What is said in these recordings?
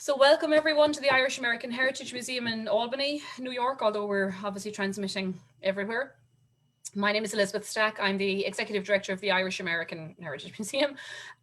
So welcome everyone to the Irish American Heritage Museum in Albany, New York, although we're obviously transmitting everywhere. My name is Elizabeth Stack. I'm the Executive Director of the Irish American Heritage Museum.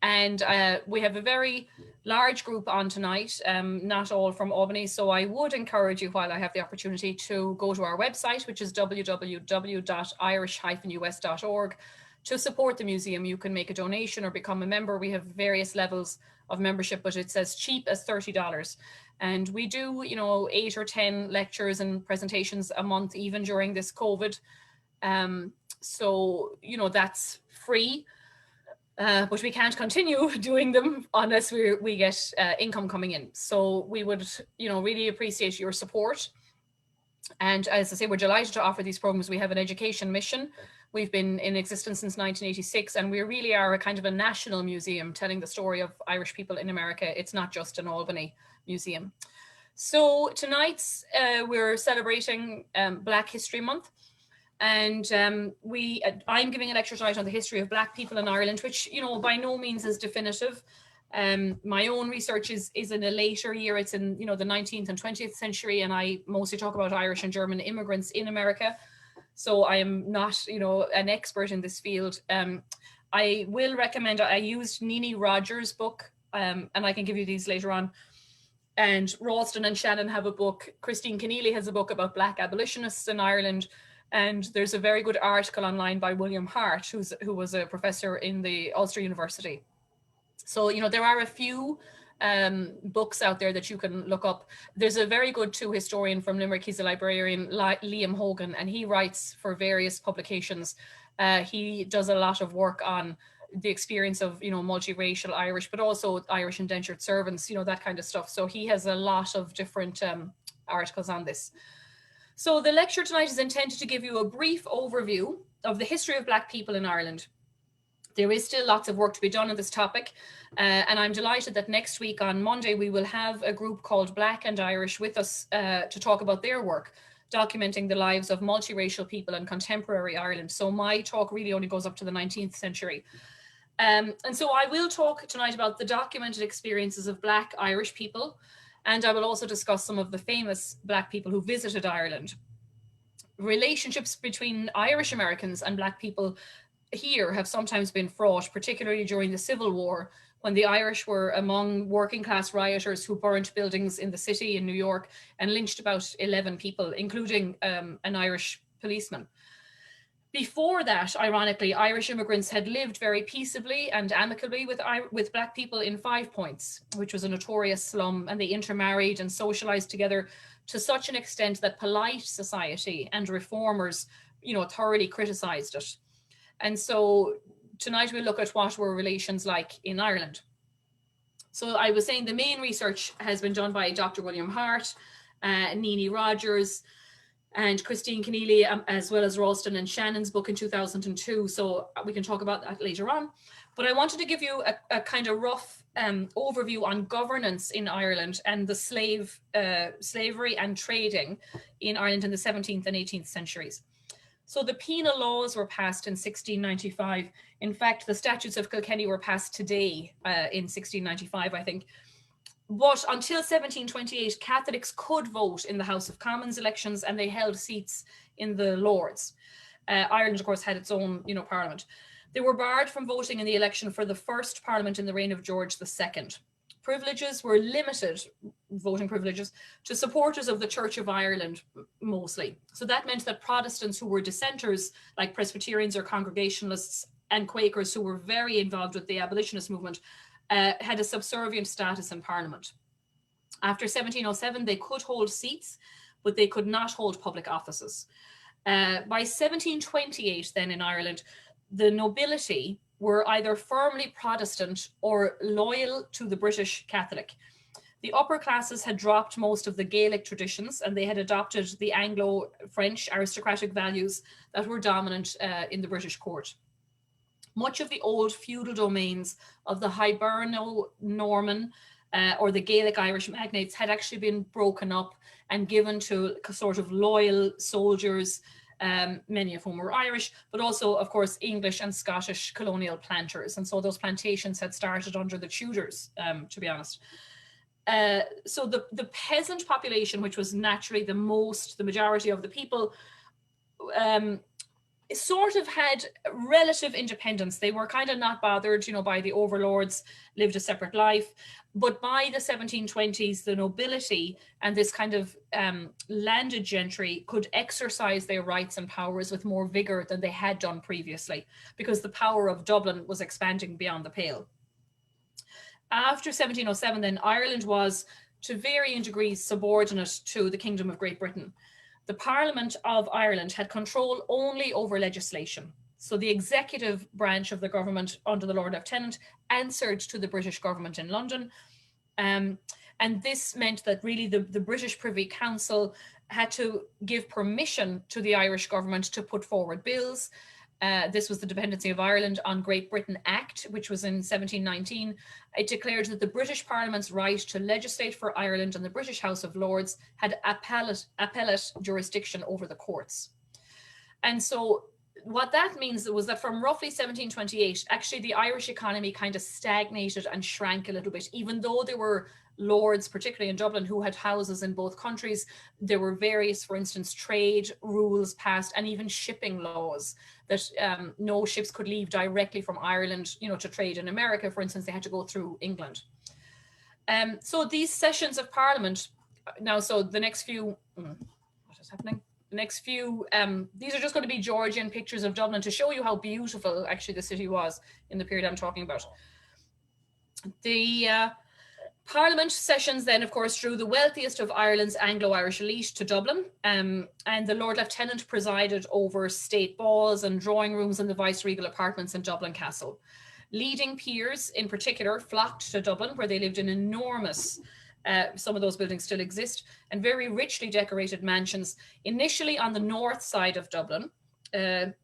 And we have a very large group on tonight, not all from Albany. So I would encourage you, while I have the opportunity, to go to our website, which is www.irish-us.org. To support the museum, you can make a donation or become a member. We have various levels of membership, but it's as cheap as $30. And we do, 8 or 10 lectures and presentations a month, even during this COVID. So, that's free, but we can't continue doing them unless we get income coming in. So we would, really appreciate your support. And as I say, we're delighted to offer these programs. We have an education mission. We've been in existence since 1986, and we really are a kind of a national museum telling the story of Irish people in America. It's not just an Albany museum. So tonight's we're celebrating Black History Month, and I'm giving a lecture tonight on the history of Black people in Ireland, which by no means is definitive. My own research is in a later year. It's in the 19th and 20th century, and I mostly talk about Irish and German immigrants in America. So I am not, an expert in this field. I will recommend, I used Nini Rogers' book, and I can give you these later on. And Ralston and Shannon have a book. Christine Keneally has a book about Black abolitionists in Ireland. And there's a very good article online by William Hart, who was a professor in the Ulster University. So, there are a few books out there that you can look up. There's a very good historian from Limerick. He's a librarian, Liam Hogan, and he writes for various publications. He does a lot of work on the experience of, multiracial Irish, but also Irish indentured servants, that kind of stuff. So he has a lot of different articles on this. So the lecture tonight is intended to give you a brief overview of the history of Black people in Ireland. There is still lots of work to be done on this topic, and I'm delighted that next week on Monday we will have a group called Black and Irish with us to talk about their work, documenting the lives of multiracial people in contemporary Ireland. So my talk really only goes up to the 19th century. And so I will talk tonight about the documented experiences of Black Irish people, and I will also discuss some of the famous Black people who visited Ireland. Relationships between Irish Americans and Black people here have sometimes been fraught, particularly during the Civil War, when the Irish were among working class rioters who burnt buildings in the city in New York and lynched about 11 people, including an Irish policeman. Before that, ironically, Irish immigrants had lived very peaceably and amicably with Black people in Five Points, which was a notorious slum, and they intermarried and socialized together to such an extent that polite society and reformers, thoroughly criticized it. And so tonight we'll look at what were relations like in Ireland. So I was saying the main research has been done by Dr. William Hart, Nini Rogers, and Christine Keneally, as well as Ralston and Shannon's book in 2002. So we can talk about that later on. But I wanted to give you a kind of rough overview on governance in Ireland and the slavery and trading in Ireland in the 17th and 18th centuries. So the penal laws were passed in 1695. In fact, the Statutes of Kilkenny were passed today in 1695, I think. But until 1728, Catholics could vote in the House of Commons elections, and they held seats in the Lords. Ireland, of course, had its own, parliament. They were barred from voting in the election for the first parliament in the reign of George II. Privileges were limited, voting privileges, to supporters of the Church of Ireland mostly. So that meant that Protestants who were dissenters, like Presbyterians or Congregationalists, and Quakers who were very involved with the abolitionist movement, had a subservient status in Parliament. After 1707, they could hold seats, but they could not hold public offices. By 1728, then in Ireland, the nobility were either firmly Protestant or loyal to the British Catholic. The upper classes had dropped most of the Gaelic traditions, and they had adopted the Anglo-French aristocratic values that were dominant in the British court. Much of the old feudal domains of the Hiberno-Norman or the Gaelic Irish magnates had actually been broken up and given to sort of loyal soldiers, many of whom were Irish, but also, of course, English and Scottish colonial planters. And so those plantations had started under the Tudors, to be honest. So the peasant population, which was naturally the majority of the people, sort of had relative independence. They were kind of not bothered, by the overlords, lived a separate life. But by the 1720s, the nobility and this kind of landed gentry could exercise their rights and powers with more vigor than they had done previously, because the power of Dublin was expanding beyond the Pale. After 1707, then, Ireland was, to varying degrees, subordinate to the Kingdom of Great Britain. The Parliament of Ireland had control only over legislation. So the executive branch of the government under the Lord Lieutenant answered to the British government in London. And this meant that really the British Privy Council had to give permission to the Irish government to put forward bills. This was the Dependency of Ireland on Great Britain Act, which was in 1719. It declared that the British Parliament's right to legislate for Ireland and the British House of Lords had appellate jurisdiction over the courts. And so what that means was that from roughly 1728, actually the Irish economy kind of stagnated and shrank a little bit, even though there were lords, particularly in Dublin, who had houses in both countries. There were various, for instance, trade rules passed and even shipping laws that no ships could leave directly from Ireland, to trade in America. For instance, they had to go through England. So these sessions of Parliament, now, so the next few, what is happening? The next few, these are just going to be Georgian pictures of Dublin to show you how beautiful actually the city was in the period I'm talking about. The Parliament sessions then, of course, drew the wealthiest of Ireland's Anglo-Irish elite to Dublin, and the Lord Lieutenant presided over state balls and drawing rooms in the viceregal apartments in Dublin Castle. Leading peers, in particular, flocked to Dublin, where they lived in enormous, some of those buildings still exist, and very richly decorated mansions, initially on the north side of Dublin,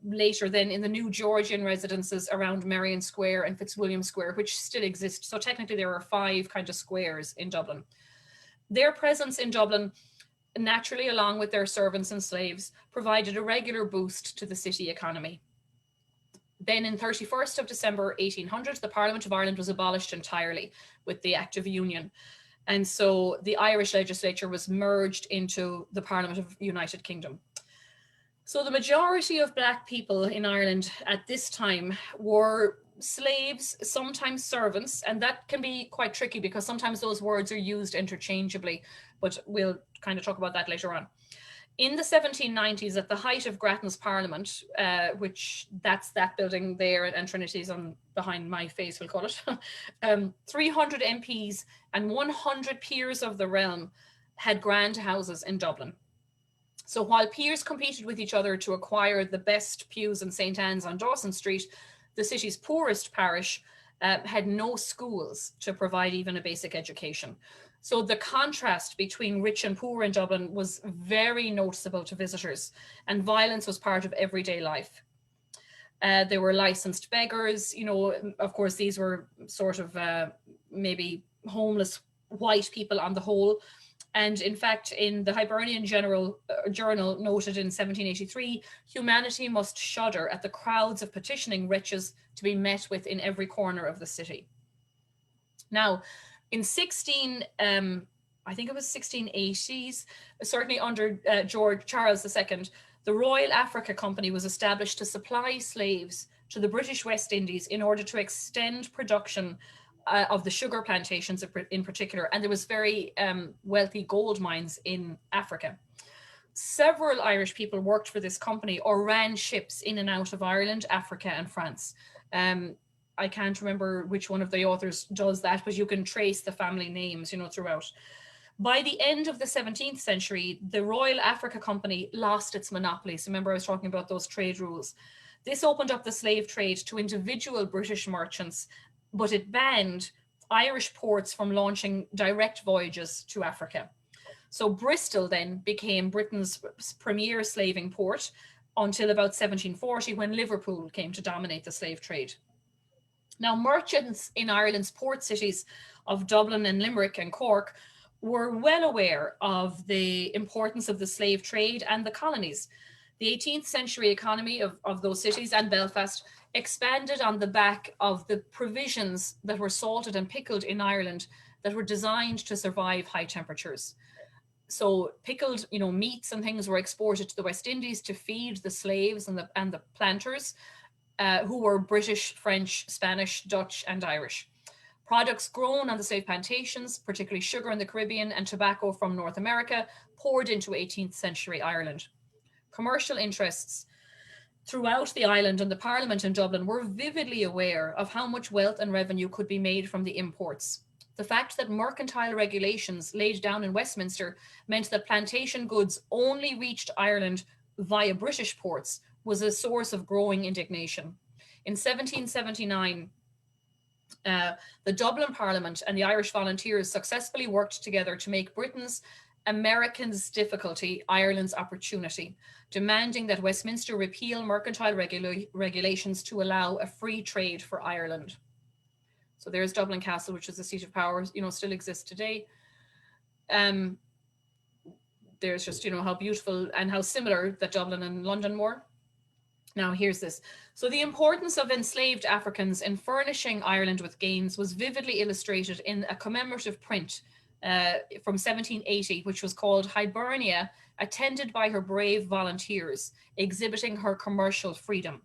later then in the new Georgian residences around Marion Square and Fitzwilliam Square, which still exist. So technically there are 5 kind of squares in Dublin. Their presence in Dublin, naturally, along with their servants and slaves, provided a regular boost to the city economy. Then in 31st of December 1800, the Parliament of Ireland was abolished entirely with the Act of Union. And so the Irish legislature was merged into the Parliament of the United Kingdom. So the majority of Black people in Ireland at this time were slaves, sometimes servants, and that can be quite tricky because sometimes those words are used interchangeably, but we'll kind of talk about that later on. In the 1790s, at the height of Grattan's Parliament, which that's that building there, and Trinity's on behind my face, we'll call it, 300 MPs and 100 peers of the realm had grand houses in Dublin. So while peers competed with each other to acquire the best pews in St. Anne's on Dawson Street, the city's poorest parish had no schools to provide even a basic education. So the contrast between rich and poor in Dublin was very noticeable to visitors, and violence was part of everyday life. There were licensed beggars, of course, these were sort of maybe homeless white people on the whole. And in fact, in the Hibernian Journal noted in 1783, humanity must shudder at the crowds of petitioning wretches to be met with in every corner of the city. Now, in I think it was 1680s, certainly under George Charles II, the Royal Africa Company was established to supply slaves to the British West Indies in order to extend production of the sugar plantations in particular, and there was very wealthy gold mines in Africa. Several Irish people worked for this company or ran ships in and out of Ireland, Africa, and France. I can't remember which one of the authors does that, but you can trace the family names, throughout. By the end of the 17th century, the Royal Africa Company lost its monopoly. So remember I was talking about those trade rules. This opened up the slave trade to individual British merchants, but it banned Irish ports from launching direct voyages to Africa. So Bristol then became Britain's premier slaving port until about 1740, when Liverpool came to dominate the slave trade. Now, merchants in Ireland's port cities of Dublin and Limerick and Cork were well aware of the importance of the slave trade and the colonies. The 18th century economy of those cities and Belfast expanded on the back of the provisions that were salted and pickled in Ireland that were designed to survive high temperatures. So pickled, meats and things were exported to the West Indies to feed the slaves and the planters, who were British, French, Spanish, Dutch, and Irish. Products grown on the slave plantations, particularly sugar in the Caribbean and tobacco from North America, poured into 18th century Ireland. Commercial interests throughout the island and the Parliament in Dublin were vividly aware of how much wealth and revenue could be made from the imports. The fact that mercantile regulations laid down in Westminster meant that plantation goods only reached Ireland via British ports was a source of growing indignation. In 1779, the Dublin Parliament and the Irish Volunteers successfully worked together to make Britain's Americans' difficulty Ireland's opportunity, demanding that Westminster repeal mercantile regulations to allow a free trade for Ireland. So there's Dublin Castle, which is the seat of power, still exists today. There's just, how beautiful and how similar that Dublin and London were. Now, here's this. So the importance of enslaved Africans in furnishing Ireland with gains was vividly illustrated in a commemorative print from 1780, which was called Hibernia, attended by her brave volunteers, exhibiting her commercial freedom.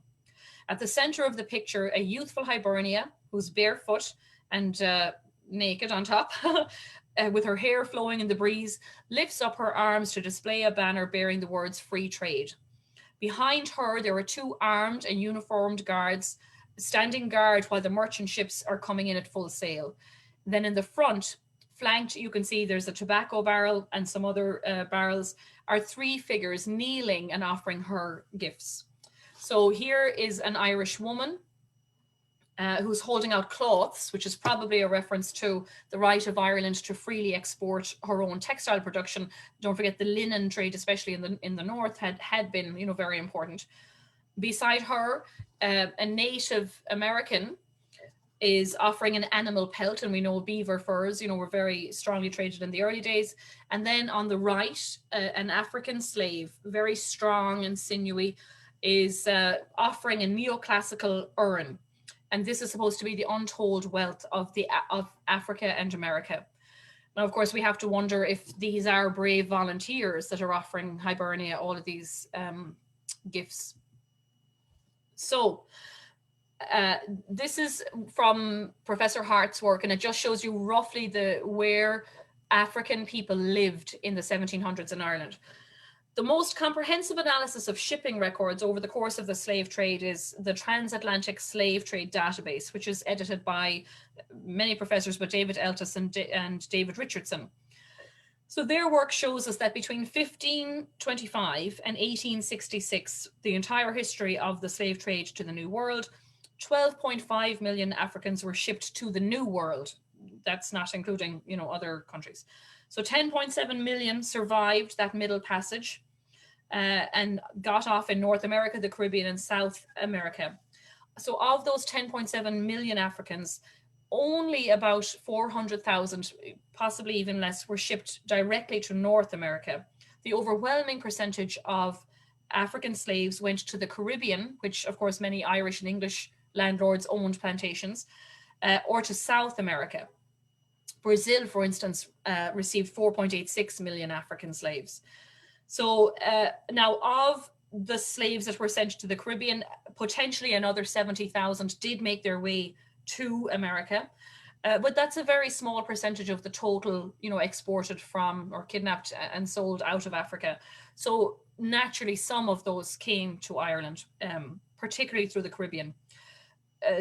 At the center of the picture, a youthful Hibernia, who's barefoot and naked on top, with her hair flowing in the breeze, lifts up her arms to display a banner bearing the words "Free Trade." Behind her, there are two armed and uniformed guards standing guard while the merchant ships are coming in at full sail. Then in the front, flanked, you can see there's a tobacco barrel and some other barrels, are three figures kneeling and offering her gifts. So here is an Irish woman who's holding out cloths, which is probably a reference to the right of Ireland to freely export her own textile production. Don't forget the linen trade, especially in the north, had been very important. Beside her, a Native American is offering an animal pelt, and we know beaver furs, were very strongly traded in the early days. And then on the right, an African slave, very strong and sinewy, is offering a neoclassical urn. And this is supposed to be the untold wealth of Africa and America. Now, of course, we have to wonder if these are brave volunteers that are offering Hibernia all of these gifts. So this is from Professor Hart's work, and it just shows you roughly where African people lived in the 1700s in Ireland. The most comprehensive analysis of shipping records over the course of the slave trade is the Transatlantic Slave Trade Database, which is edited by many professors, but David Eltis and David Richardson. So their work shows us that between 1525 and 1866, the entire history of the slave trade to the New World, 12.5 million Africans were shipped to the New World. That's not including, other countries. So 10.7 million survived that middle passage and got off in North America, the Caribbean, and South America. So of those 10.7 million Africans, only about 400,000, possibly even less, were shipped directly to North America. The overwhelming percentage of African slaves went to the Caribbean, which of course many Irish and English landlords owned plantations, or to South America. Brazil, for instance, received 4.86 million African slaves. So now of the slaves that were sent to the Caribbean, potentially another 70,000 did make their way to America. But that's a very small percentage of the total, exported from or kidnapped and sold out of Africa. So naturally, some of those came to Ireland, particularly through the Caribbean.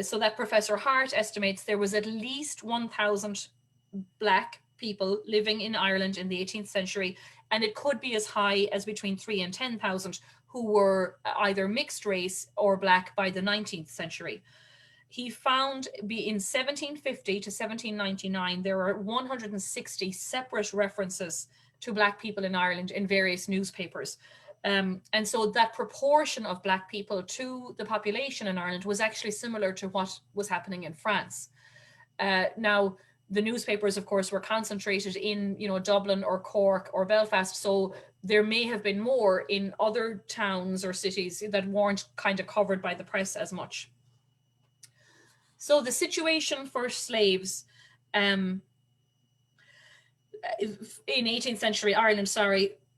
So that Professor Hart estimates there was at least 1,000 Black people living in Ireland in the 18th century, and it could be as high as between 3,000 and 10,000 who were either mixed race or Black by the 19th century. He found in 1750 to 1799, there are 160 separate references to Black people in Ireland in various newspapers. And so that proportion of Black people to the population in Ireland was actually similar to what was happening in France. Now, the newspapers, of course, were concentrated in, Dublin or Cork or Belfast. So there may have been more in other towns or cities that weren't kind of covered by the press as much. So the situation for slaves in 18th century Ireland,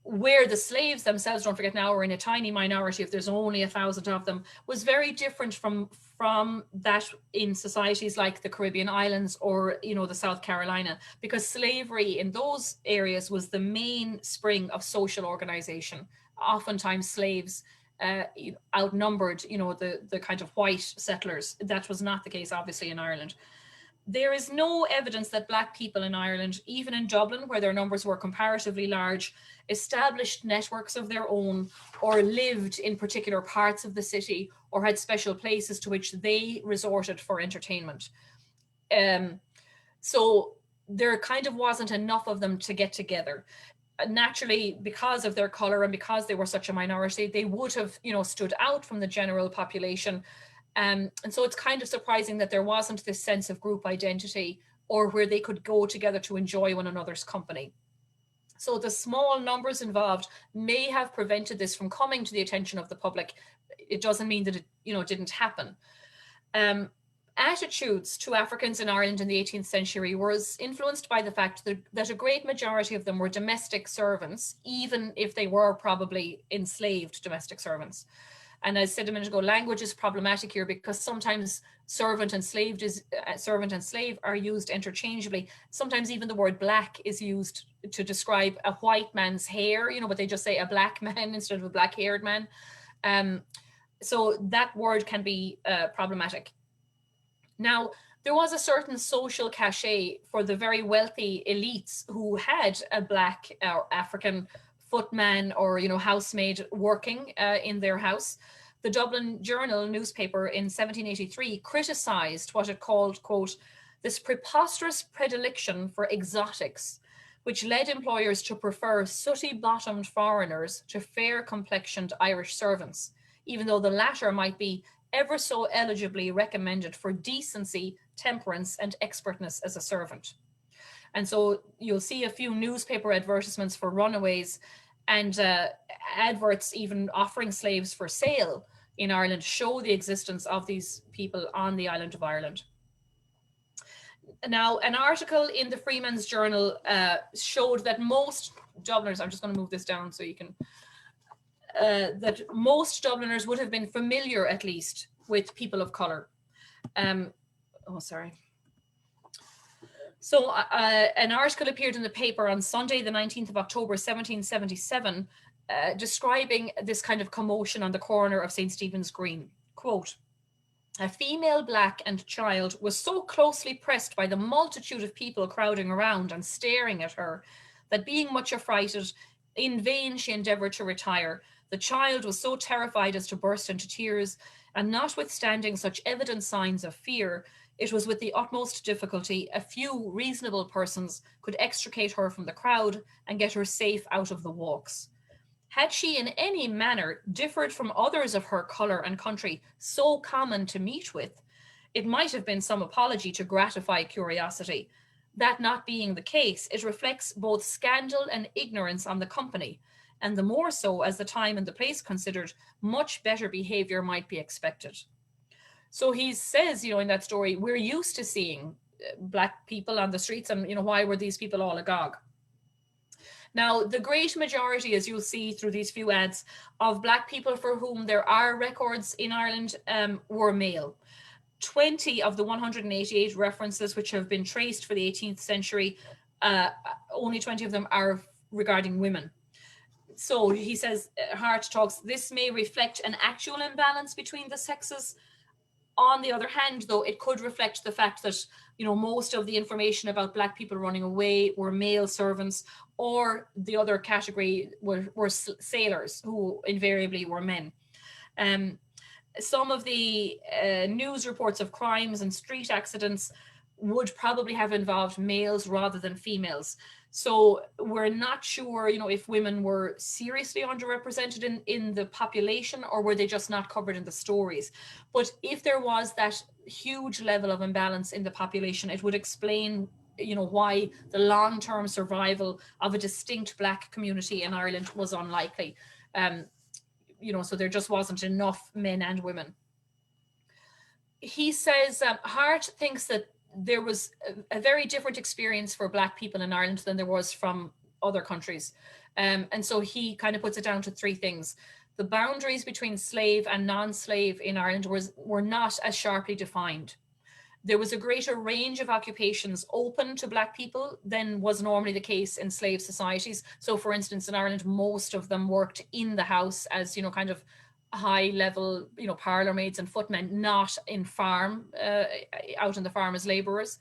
where the slaves themselves, don't forget now, were in a tiny minority, if there's only 1,000 of them, was very different from that in societies like the Caribbean islands or, the South Carolina, because slavery in those areas was the mainspring of social organization. Oftentimes slaves outnumbered, the kind of white settlers. That was not the case, obviously, in Ireland. There is no evidence that Black people in Ireland, even in Dublin, where their numbers were comparatively large, established networks of their own or lived in particular parts of the city or had special places to which they resorted for entertainment. So there kind of wasn't enough of them to get together. Naturally, because of their color and because they were such a minority, they would have, stood out from the general population. And so it's kind of surprising that there wasn't this sense of group identity or where they could go together to enjoy one another's company. So the small numbers involved may have prevented this from coming to the attention of the public. It doesn't mean that it, didn't happen. Attitudes to Africans in Ireland in the 18th century was influenced by the fact that a great majority of them were domestic servants, even if they were probably enslaved domestic servants. And as I said a minute ago, language is problematic here because sometimes servant and slave are used interchangeably. Sometimes even the word black is used to describe a white man's hair, but they just say a black man instead of a black-haired man. So that word can be problematic. Now, there was a certain social cachet for the very wealthy elites who had a Black or African footman or, housemaid working in their house. The Dublin Journal newspaper in 1783 criticised what it called, quote, this preposterous predilection for exotics, which led employers to prefer sooty-bottomed foreigners to fair-complexioned Irish servants, even though the latter might be ever so eligibly recommended for decency, temperance, and expertness as a servant. And so you'll see a few newspaper advertisements for runaways and adverts even offering slaves for sale in Ireland show the existence of these people on the island of Ireland. Now, an article in the Freeman's Journal showed that most Dubliners, I'm just going to move this down so you can, that most Dubliners would have been familiar at least with people of colour. So an article appeared in the paper on Sunday, the 19th of October, 1777, describing this kind of commotion on the corner of St. Stephen's Green. Quote, a female black and child was so closely pressed by the multitude of people crowding around and staring at her that being much affrighted, in vain she endeavoured to retire. The child was so terrified as to burst into tears, and notwithstanding such evident signs of fear, it was with the utmost difficulty a few reasonable persons could extricate her from the crowd and get her safe out of the walks. Had she in any manner differed from others of her colour and country so common to meet with, it might have been some apology to gratify curiosity. That not being the case, it reflects both scandal and ignorance on the company, and the more so as the time and the place considered, much better behaviour might be expected. So he says, in that story, we're used to seeing black people on the streets, and, why were these people all agog? Now, the great majority, as you'll see through these few ads, of black people for whom there are records in Ireland were male. 20 of the 188 references which have been traced for the 18th century, only 20 of them are regarding women. So he says, Hart talks, this may reflect an actual imbalance between the sexes. On the other hand, though, it could reflect the fact that, most of the information about black people running away were male servants, or the other category were sailors, who invariably were men. Some of the news reports of crimes and street accidents would probably have involved males rather than females. So we're not sure, if women were seriously underrepresented in the population, or were they just not covered in the stories. But if there was that huge level of imbalance in the population, it would explain, why the long-term survival of a distinct black community in Ireland was unlikely. So there just wasn't enough men and women. He says Hart thinks that there was a very different experience for Black people in Ireland than there was from other countries. And so he kind of puts it down to three things. The boundaries between slave and non-slave in Ireland were not as sharply defined. There was a greater range of occupations open to Black people than was normally the case in slave societies. So for instance, in Ireland, most of them worked in the house as, you know, kind of high level, you know, parlour maids and footmen, not in farm, out in the farm as labourers.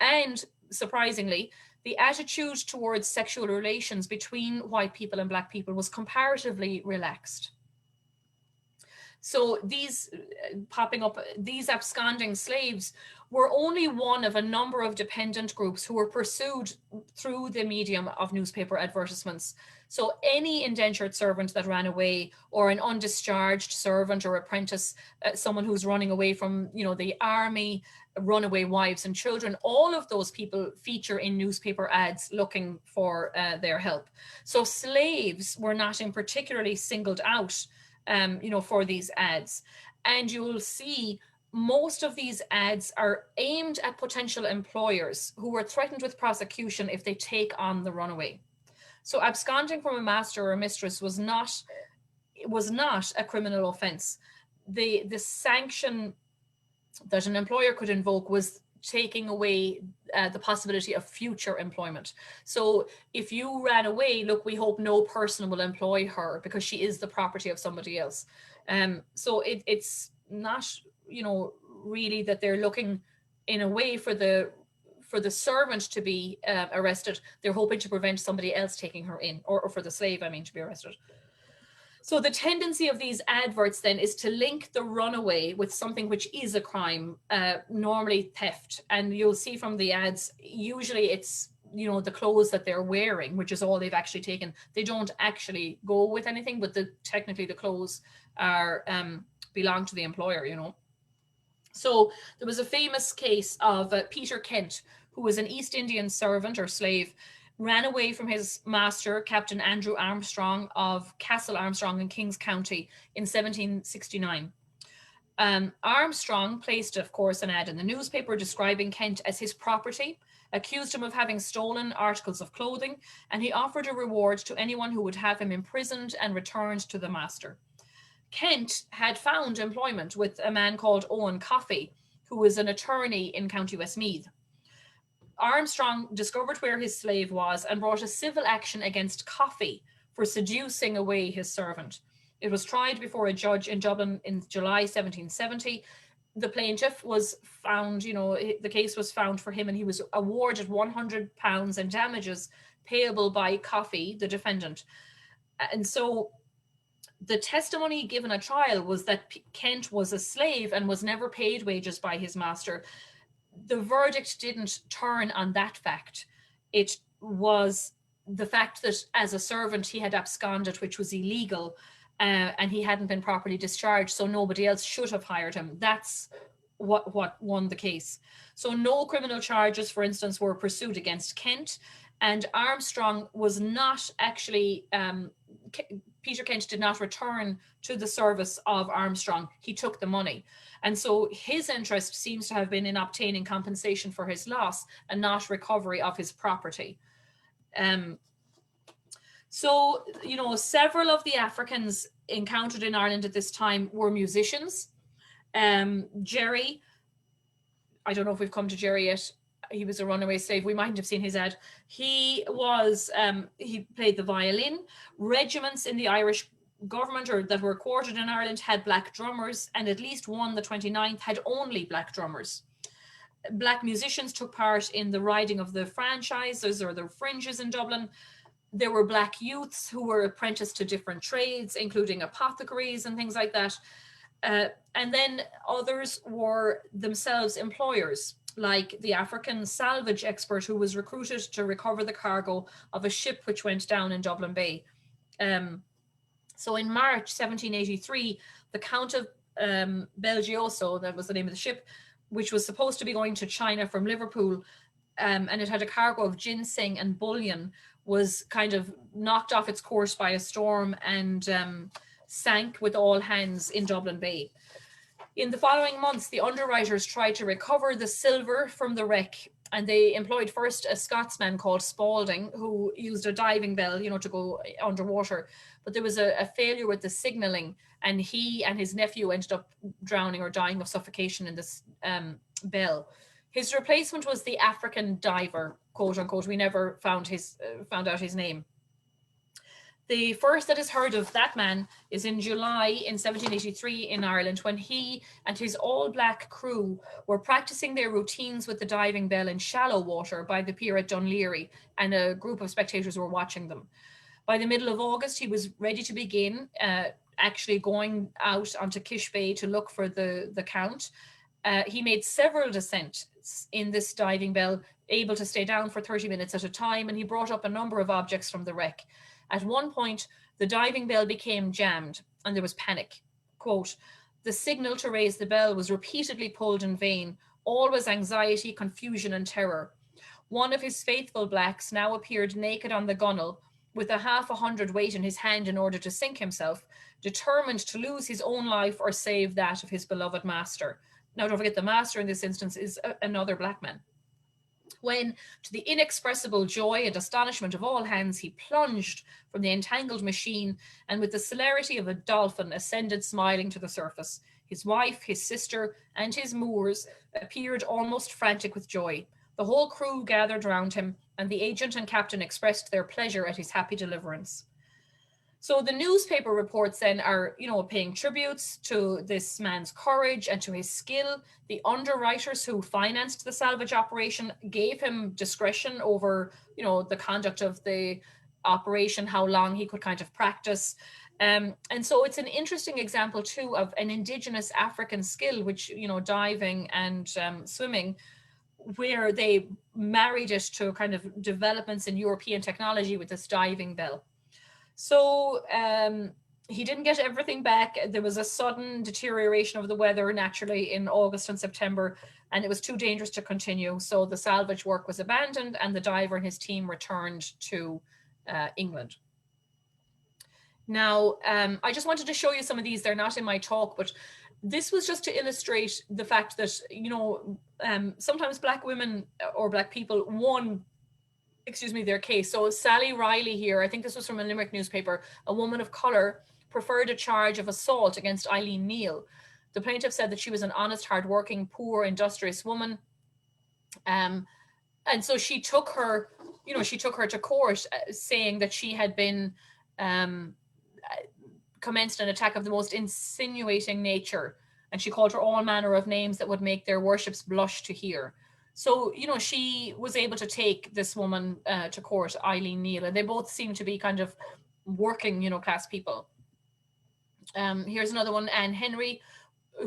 And surprisingly, the attitude towards sexual relations between white people and Black people was comparatively relaxed. So these these absconding slaves were only one of a number of dependent groups who were pursued through the medium of newspaper advertisements. So any indentured servant that ran away, or an undischarged servant or apprentice, someone who's running away from, you know, the army, runaway wives and children, all of those people feature in newspaper ads looking for their help. So slaves were not in particularly singled out, you know, for these ads. And you will see most of these ads are aimed at potential employers who were threatened with prosecution if they take on the runaway. So absconding from a master or a mistress was not a criminal offence. The sanction that an employer could invoke was taking away the possibility of future employment. So if you ran away, look, we hope no person will employ her because she is the property of somebody else. So it's not, you know, really that they're looking in a way for the servant to be arrested. They're hoping to prevent somebody else taking her in, or for the slave, I mean, to be arrested. So the tendency of these adverts then is to link the runaway with something which is a crime, normally theft. And you'll see from the ads, usually it's, you know, the clothes that they're wearing, which is all they've actually taken. They don't actually go with anything, but technically the clothes are belong to the employer, you know. So there was a famous case of Peter Kent, who was an East Indian servant or slave, ran away from his master, Captain Andrew Armstrong of Castle Armstrong in Kings County in 1769. Armstrong placed, of course, an ad in the newspaper describing Kent as his property, accused him of having stolen articles of clothing, and he offered a reward to anyone who would have him imprisoned and returned to the master. Kent had found employment with a man called Owen Coffey, who was an attorney in County Westmeath. Armstrong discovered where his slave was and brought a civil action against Coffey for seducing away his servant. It was tried before a judge in Dublin in July 1770. The plaintiff was found, you know, the case was found for him, and he was awarded £100 in damages payable by Coffey, the defendant. And so the testimony given at trial was that Kent was a slave and was never paid wages by his master. The verdict didn't turn on that fact. It was the fact that as a servant he had absconded, which was illegal, and he hadn't been properly discharged, so nobody else should have hired him. That's what won the case. So no criminal charges, for instance, were pursued against Kent, and Armstrong was not actually, Peter Kent did not return to the service of Armstrong. He took the money. And so his interest seems to have been in obtaining compensation for his loss and not recovery of his property. So, you know, several of the Africans encountered in Ireland at this time were musicians. Jerry, I don't know if we've come to Jerry yet. He was a runaway slave. We mightn't have seen his ad. He was, he played the violin. Regiments in the Irish government, or that were quartered in Ireland, had Black drummers, and at least one, the 29th, had only Black drummers. Black musicians took part in the riding of the franchises or the fringes in Dublin. There were Black youths who were apprenticed to different trades, including apothecaries and things like that. And then others were themselves employers, like the African salvage expert who was recruited to recover the cargo of a ship which went down in Dublin Bay. So in March 1783, the Count of Belgioso, that was the name of the ship, which was supposed to be going to China from Liverpool, and it had a cargo of ginseng and bullion, was kind of knocked off its course by a storm and sank with all hands in Dublin Bay. In the following months, the underwriters tried to recover the silver from the wreck, and they employed first a Scotsman called Spalding, who used a diving bell, to go underwater. But there was a failure with the signaling, and he and his nephew ended up drowning or dying of suffocation in this bell. His replacement was the African diver, quote unquote. We never found out his name. The first that is heard of that man is in July in 1783 in Ireland, when he and his all-black crew were practicing their routines with the diving bell in shallow water by the pier at Dunleary, and a group of spectators were watching them. By the middle of August, he was ready to begin actually going out onto Kish Bay to look for the Count. He made several descents in this diving bell, able to stay down for 30 minutes at a time, and he brought up a number of objects from the wreck. At one point, the diving bell became jammed and there was panic. Quote, "The signal to raise the bell was repeatedly pulled in vain. All was anxiety, confusion, and terror. One of his faithful blacks now appeared naked on the gunwale, with a 100 weight in his hand in order to sink himself, determined to lose his own life or save that of his beloved master." Now, don't forget, the master in this instance is another black man. When, to the inexpressible joy and astonishment of all hands, he plunged from the entangled machine, and with the celerity of a dolphin ascended smiling to the surface. His wife, his sister, and his Moors appeared almost frantic with joy. The whole crew gathered round him, and the agent and captain expressed their pleasure at his happy deliverance. So the newspaper reports then are, paying tributes to this man's courage and to his skill. The underwriters who financed the salvage operation gave him discretion over, the conduct of the operation, how long he could kind of practice. And so it's an interesting example too of an indigenous African skill, which, diving and swimming, where they married it to kind of developments in European technology with this diving bell. So he didn't get everything back. There was a sudden deterioration of the weather naturally in August and September, and it was too dangerous to continue. So the salvage work was abandoned, and the diver and his team returned to England. Now, I just wanted to show you some of these. They're not in my talk, but this was just to illustrate the fact that, sometimes black women or black people won their case. So Sally Riley here, I think this was from a Limerick newspaper, a woman of colour, preferred a charge of assault against Eileen Neal. The plaintiff said that she was an honest, hardworking, poor, industrious woman. And so she took her to court, saying that she had been commenced an attack of the most insinuating nature. And she called her all manner of names that would make their worships blush to hear. So, she was able to take this woman to court, Eileen Neal, and they both seem to be kind of working, class people. Here's another one. Anne Henry,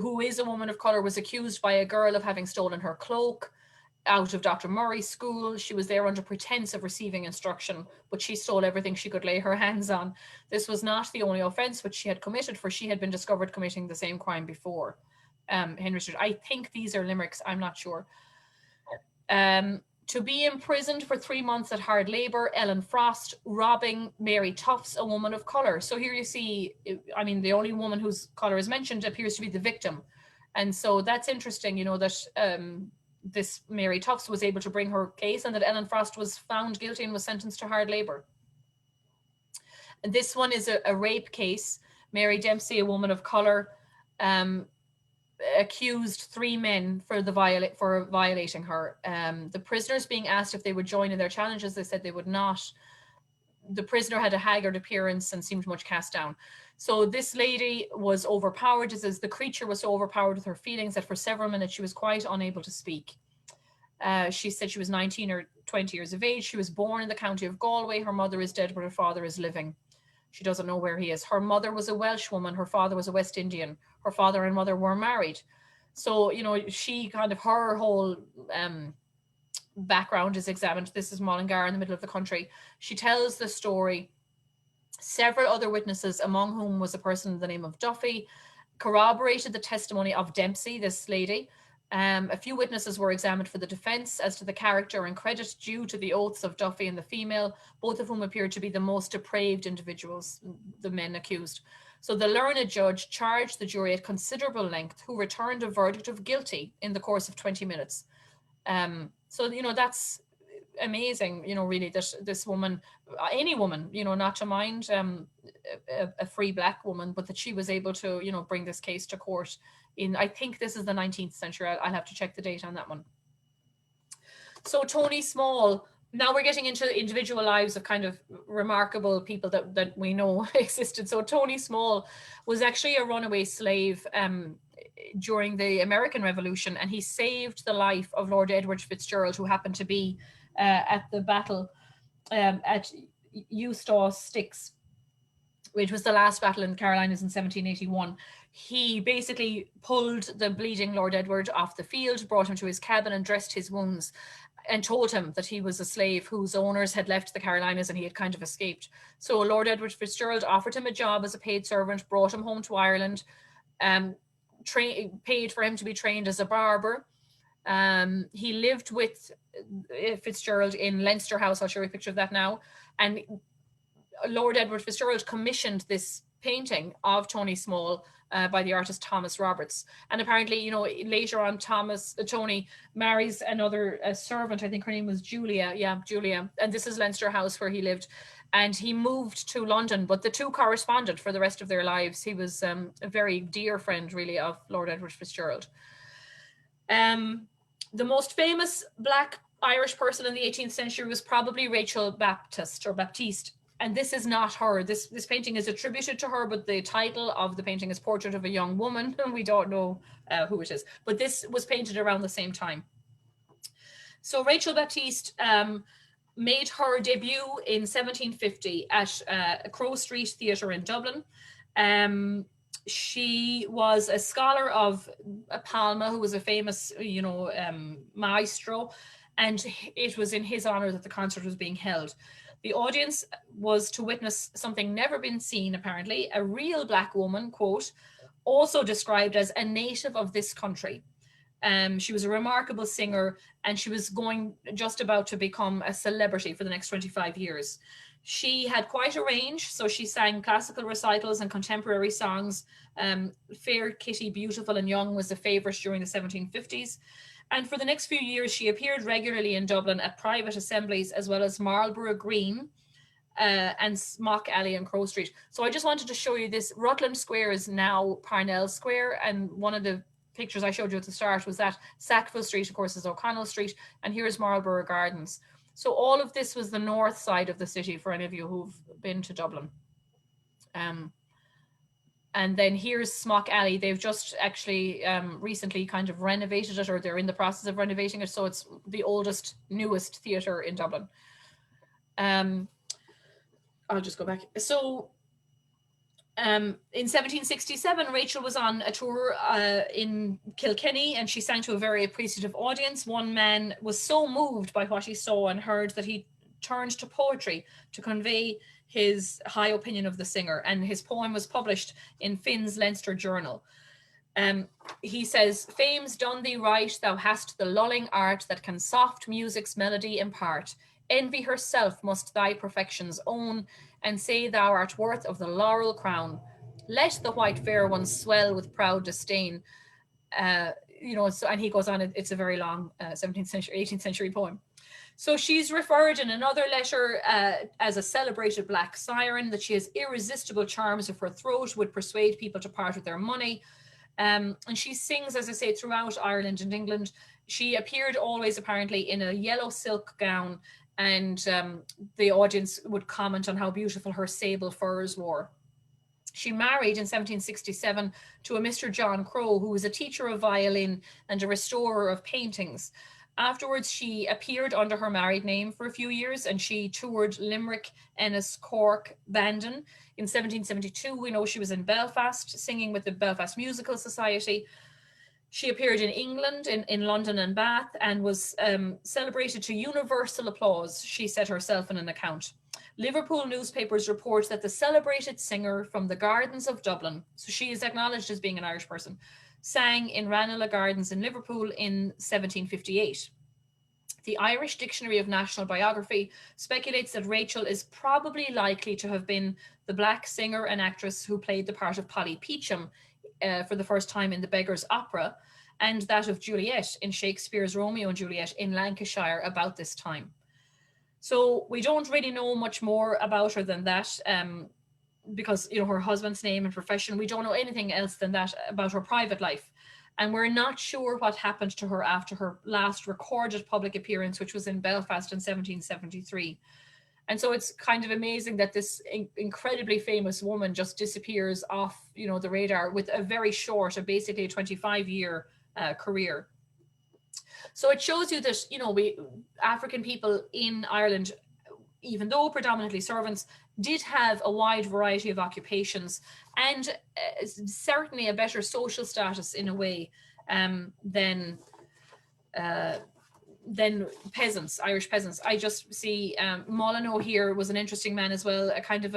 who is a woman of colour, was accused by a girl of having stolen her cloak out of Dr. Murray's school. She was there under pretense of receiving instruction, but she stole everything she could lay her hands on. This was not the only offence which she had committed, for she had been discovered committing the same crime before. Henry Street. I think these are limericks, I'm not sure. To be imprisoned for 3 months at hard labour, Ellen Frost, robbing Mary Tufts, a woman of colour. So here you see, the only woman whose colour is mentioned appears to be the victim. And so that's interesting, that this Mary Tufts was able to bring her case, and that Ellen Frost was found guilty and was sentenced to hard labour. And this one is a rape case. Mary Dempsey, a woman of colour, accused 3 men for violating her. The prisoners being asked if they would join in their challenges, they said they would not. The prisoner had a haggard appearance and seemed much cast down. So this lady was overpowered. It says the creature was so overpowered with her feelings that for several minutes she was quite unable to speak. She said she was 19 or 20 years of age. She was born in the county of Galway. Her mother is dead, but her father is living. She doesn't know where he is. Her mother was a Welsh woman. Her father was a West Indian. Her father and mother were married. So, she kind of, her whole background is examined. This is Mullingar in the middle of the country. She tells the story. Several other witnesses, among whom was a person in the name of Duffy, corroborated the testimony of Dempsey, this lady. A few witnesses were examined for the defence as to the character and credit due to the oaths of Duffy and the female, both of whom appeared to be the most depraved individuals, the men accused. So the learned judge charged the jury at considerable length, who returned a verdict of guilty in the course of 20 minutes. So, you know, that's amazing, you know, really, that this woman, any woman, you know, not to mind a free black woman, but that she was able to, you know, bring this case to court in, I think this is the 19th century. I'll have to check the date on that one. So Tony Small, now we're getting into individual lives of kind of remarkable people that we know existed. So Tony Small was actually a runaway slave during the American Revolution, and he saved the life of Lord Edward Fitzgerald, who happened to be at the battle at Eustis Sticks, which was the last battle in the Carolinas in 1781. He basically pulled the bleeding Lord Edward off the field, brought him to his cabin and dressed his wounds, and told him that he was a slave whose owners had left the Carolinas and he had kind of escaped. So Lord Edward Fitzgerald offered him a job as a paid servant, brought him home to Ireland, paid for him to be trained as a barber. He lived with Fitzgerald in Leinster House. I'll show you a picture of that now. And Lord Edward Fitzgerald commissioned this painting of Tony Small by the artist Thomas Roberts. And apparently, you know, later on, Tony marries another servant. I think her name was Julia. Yeah, Julia. And this is Leinster House where he lived. And he moved to London, but the two corresponded for the rest of their lives. He was a very dear friend, really, of Lord Edward Fitzgerald. The most famous black Irish person in the 18th century was probably Rachel Baptiste. And this is not her. This painting is attributed to her, but the title of the painting is Portrait of a Young Woman, and we don't know who it is. But this was painted around the same time. So Rachel Baptiste made her debut in 1750 at Crow Street Theatre in Dublin. She was a scholar of Palma, who was a famous, you know, maestro, and it was in his honor that the concert was being held. The audience was to witness something never been seen, apparently, a real black woman, quote, also described as a native of this country. She was a remarkable singer, and she was just about to become a celebrity for the next 25 years. She had quite a range, so she sang classical recitals and contemporary songs. Fair Kitty, Beautiful and Young was a favourite during the 1750s. And for the next few years, she appeared regularly in Dublin at private assemblies, as well as Marlborough Green and Smock Alley and Crow Street. So I just wanted to show you this. Rutland Square is now Parnell Square, and one of the pictures I showed you at the start was that. Sackville Street, of course, is O'Connell Street, and here's Marlborough Gardens. So all of this was the north side of the city for any of you who've been to Dublin. And then here's Smock Alley. They've just actually recently kind of renovated it, or they're in the process of renovating it. So it's the oldest, newest theatre in Dublin. I'll just go back. So in 1767, Rachel was on a tour in Kilkenny, and she sang to a very appreciative audience. One man was so moved by what he saw and heard that he turned to poetry to convey his high opinion of the singer, and his poem was published in Finn's Leinster Journal. He says, "Fame's done thee right, thou hast the lulling art that can soft music's melody impart. Envy herself must thy perfections own, and say thou art worth of the laurel crown. Let the white fair ones swell with proud disdain." You know, so, and he goes on, it's a very long 17th century, 18th century poem. So she's referred in another letter as a celebrated black siren, that she has irresistible charms of her throat, would persuade people to part with their money. And she sings, as I say, throughout Ireland and England. She appeared always apparently in a yellow silk gown, and the audience would comment on how beautiful her sable furs were. She married in 1767 to a Mr. John Crowe, who was a teacher of violin and a restorer of paintings. Afterwards, she appeared under her married name for a few years, and she toured Limerick, Ennis, Cork, Bandon. In 1772, we know she was in Belfast, singing with the Belfast Musical Society. She appeared in England, in London and Bath, and was celebrated to universal applause, she said herself in an account. Liverpool newspapers report that the celebrated singer from the Gardens of Dublin, so she is acknowledged as being an Irish person, sang in Ranelagh Gardens in Liverpool in 1758. The Irish Dictionary of National Biography speculates that Rachel is probably likely to have been the black singer and actress who played the part of Polly Peachum for the first time in the Beggar's Opera, and that of Juliet in Shakespeare's Romeo and Juliet in Lancashire about this time. So we don't really know much more about her than that, because, you know, her husband's name and profession, we don't know anything else than that about her private life. And we're not sure what happened to her after her last recorded public appearance, which was in Belfast in 1773. And so it's kind of amazing that this incredibly famous woman just disappears off, you know, the radar with a very short, basically a 25-year career. So it shows you that, you know, African people in Ireland, even though predominantly servants, did have a wide variety of occupations and certainly a better social status in a way than peasants, Irish peasants. I just see Molineaux here was an interesting man as well, a kind of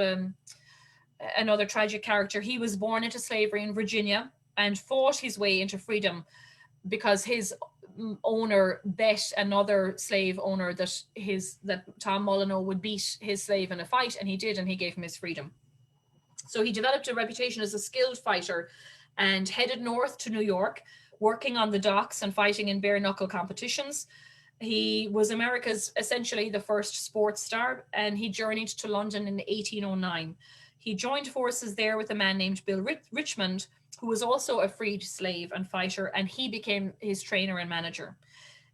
another tragic character. He was born into slavery in Virginia and fought his way into freedom because his owner bet another slave owner that Tom Molineaux would beat his slave in a fight, and he did, and he gave him his freedom. So he developed a reputation as a skilled fighter and headed north to New York, working on the docks and fighting in bare knuckle competitions. He was America's essentially the first sports star, and he journeyed to London in 1809. He joined forces there with a man named Bill Richmond, who was also a freed slave and fighter, and he became his trainer and manager.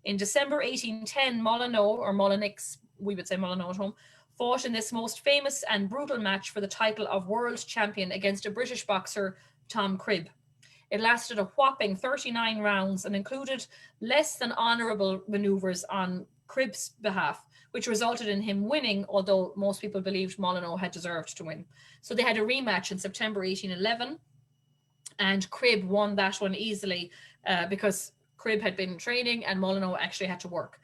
In December 1810, Molineaux, or Molineaux, we would say Molineaux at home, fought in this most famous and brutal match for the title of world champion against a British boxer, Tom Cribb. It lasted a whopping 39 rounds and included less than honourable manoeuvres on Cribb's behalf, which resulted in him winning, although most people believed Molineaux had deserved to win. So they had a rematch in September 1811, and Cribb won that one easily because Cribb had been training and Molineaux actually had to work.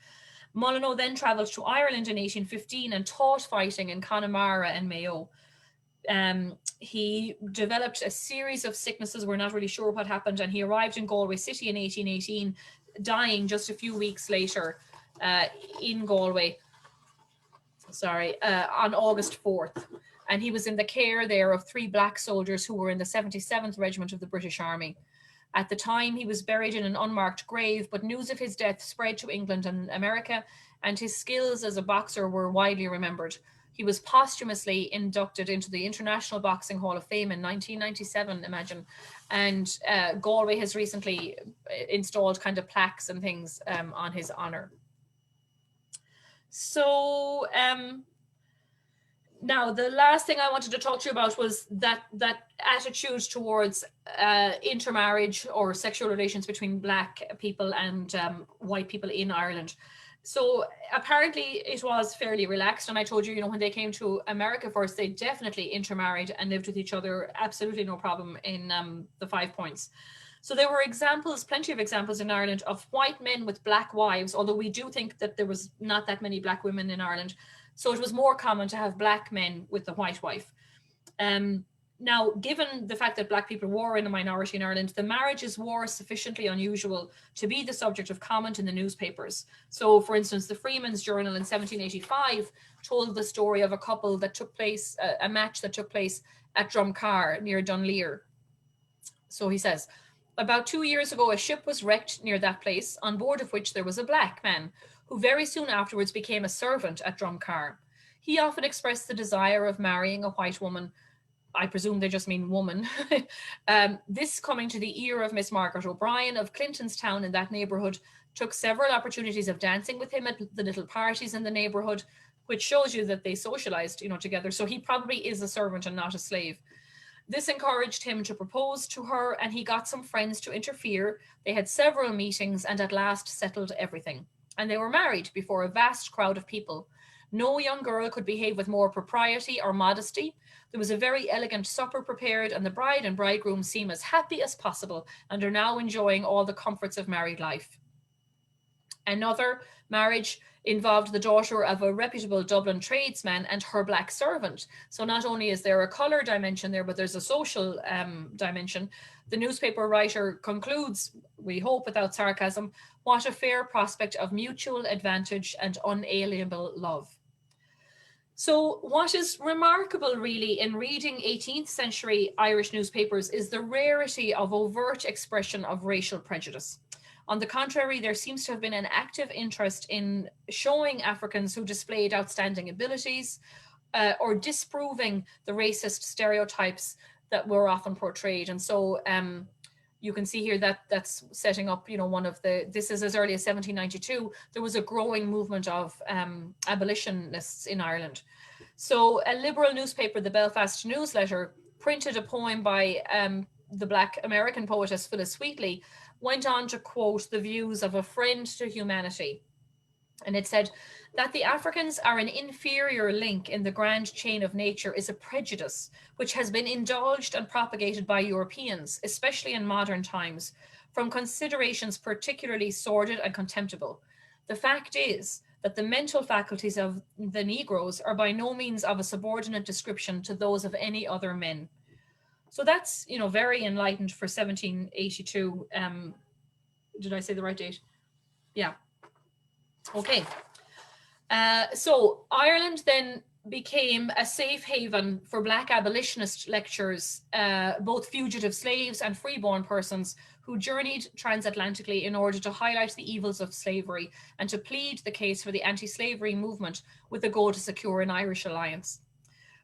Molineaux then travelled to Ireland in 1815 and taught fighting in Connemara and Mayo. He developed a series of sicknesses. We're not really sure what happened, and he arrived in Galway City in 1818, dying just a few weeks later in Galway, on August 4th. And he was in the care there of 3 black soldiers who were in the 77th Regiment of the British Army. At the time, he was buried in an unmarked grave, but news of his death spread to England and America, and his skills as a boxer were widely remembered. He was posthumously inducted into the International Boxing Hall of Fame in 1997, imagine. And Galway has recently installed kind of plaques and things on his honour. So now the last thing I wanted to talk to you about was that attitude towards intermarriage or sexual relations between black people and white people in Ireland. So apparently it was fairly relaxed. And I told you, when they came to America first, they definitely intermarried and lived with each other. Absolutely no problem in the 5 points. So there were examples, plenty of examples in Ireland of white men with black wives, although we do think that there was not that many black women in Ireland. So it was more common to have black men with the white wife. Now, given the fact that black people were in a minority in Ireland, the marriages were sufficiently unusual to be the subject of comment in the newspapers. So, for instance, the Freeman's Journal in 1785 told the story of a couple that took place, a match that took place at Drumcar near Dunleer. So he says, about 2 years ago, a ship was wrecked near that place, on board of which there was a black man, who very soon afterwards became a servant at Drumcar. He often expressed the desire of marrying a white woman. I presume they just mean woman. This coming to the ear of Miss Margaret O'Brien of Clintonstown in that neighbourhood, took several opportunities of dancing with him at the little parties in the neighbourhood, which shows you that they socialised, together. So he probably is a servant and not a slave. This encouraged him to propose to her, and he got some friends to interfere. They had several meetings and at last settled everything. And they were married before a vast crowd of people. No young girl could behave with more propriety or modesty. There was a very elegant supper prepared, and the bride and bridegroom seem as happy as possible and are now enjoying all the comforts of married life. Another marriage involved the daughter of a reputable Dublin tradesman and her black servant. So not only is there a colour dimension there, but there's a social dimension. The newspaper writer concludes, we hope without sarcasm, what a fair prospect of mutual advantage and unalienable love. So what is remarkable really in reading 18th century Irish newspapers is the rarity of overt expression of racial prejudice. On the contrary, there seems to have been an active interest in showing Africans who displayed outstanding abilities or disproving the racist stereotypes that were often portrayed. And so you can see here that that's setting up, one of this is as early as 1792, there was a growing movement of abolitionists in Ireland. So a liberal newspaper, the Belfast Newsletter, printed a poem by the Black American poetess Phyllis Wheatley, went on to quote the views of a friend to humanity. And it said that the Africans are an inferior link in the grand chain of nature is a prejudice which has been indulged and propagated by Europeans, especially in modern times, from considerations particularly sordid and contemptible. The fact is that the mental faculties of the Negroes are by no means of a subordinate description to those of any other men. So that's, very enlightened for 1782. Did I say the right date? Yeah. Okay. So Ireland then became a safe haven for Black abolitionist lecturers, both fugitive slaves and freeborn persons who journeyed transatlantically in order to highlight the evils of slavery and to plead the case for the anti-slavery movement with the goal to secure an Irish alliance.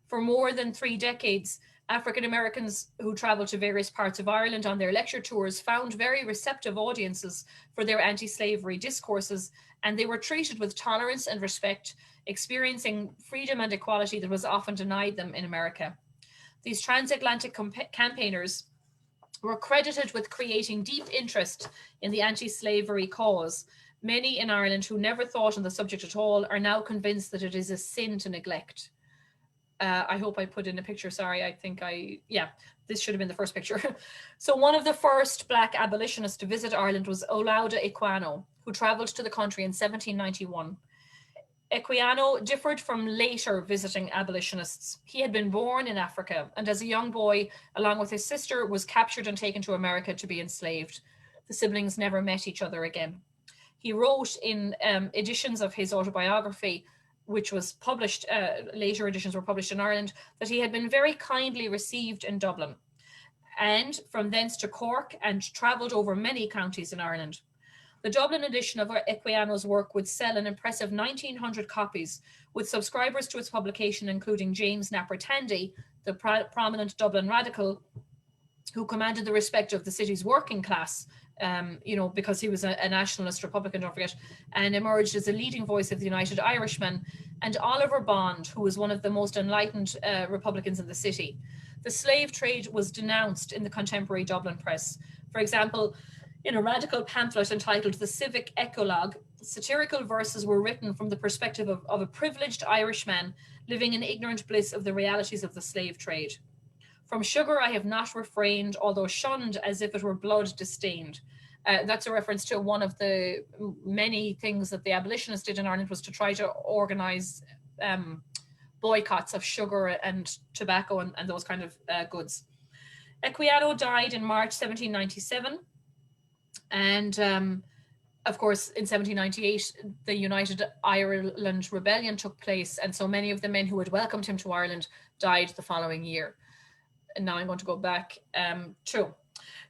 For more than 3 decades, African Americans who traveled to various parts of Ireland on their lecture tours found very receptive audiences for their anti-slavery discourses, and they were treated with tolerance and respect, experiencing freedom and equality that was often denied them in America. These transatlantic campaigners were credited with creating deep interest in the anti-slavery cause. Many in Ireland who never thought on the subject at all are now convinced that it is a sin to neglect. I hope I put in a picture. Sorry, this should have been the first picture. So one of the first Black abolitionists to visit Ireland was Olaudah Equiano, who travelled to the country in 1791. Equiano differed from later visiting abolitionists. He had been born in Africa, and as a young boy, along with his sister, was captured and taken to America to be enslaved. The siblings never met each other again. He wrote in editions of his autobiography, which was published, later editions were published in Ireland, that he had been very kindly received in Dublin, and from thence to Cork, and travelled over many counties in Ireland. The Dublin edition of Equiano's work would sell an impressive 1,900 copies, with subscribers to its publication including James Napper Tandy, the prominent Dublin radical who commanded the respect of the city's working class, because he was a nationalist Republican, don't forget, and emerged as a leading voice of the United Irishmen, and Oliver Bond, who was one of the most enlightened Republicans in the city. The slave trade was denounced in the contemporary Dublin press. For example, in a radical pamphlet entitled The Civic Eclogue, satirical verses were written from the perspective of a privileged Irishman living in ignorant bliss of the realities of the slave trade. From sugar I have not refrained, although shunned as if it were blood disdained. That's a reference to one of the many things that the abolitionists did in Ireland, was to try to organise boycotts of sugar and tobacco and those kind of goods. Equiano died in March 1797. And of course, in 1798, the United Ireland Rebellion took place. And so many of the men who had welcomed him to Ireland died the following year. And now I'm going to go back to.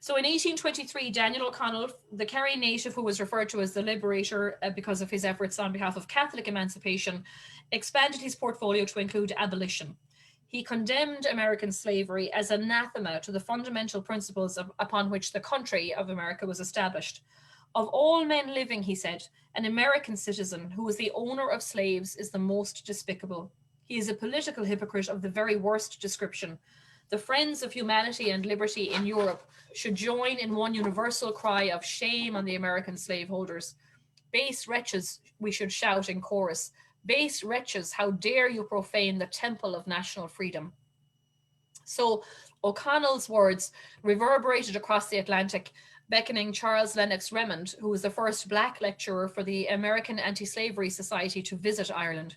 So in 1823, Daniel O'Connell, the Kerry native who was referred to as the Liberator because of his efforts on behalf of Catholic emancipation, expanded his portfolio to include abolition. He condemned American slavery as anathema to the fundamental principles upon which the country of America was established. Of all men living, he said, an American citizen who is the owner of slaves is the most despicable. He is a political hypocrite of the very worst description. The friends of humanity and liberty in Europe should join in one universal cry of shame on the American slaveholders. Base wretches, we should shout in chorus. Base wretches, how dare you profane the temple of national freedom? So O'Connell's words reverberated across the Atlantic, beckoning Charles Lennox Remond, who was the first black lecturer for the American Anti-Slavery Society to visit Ireland.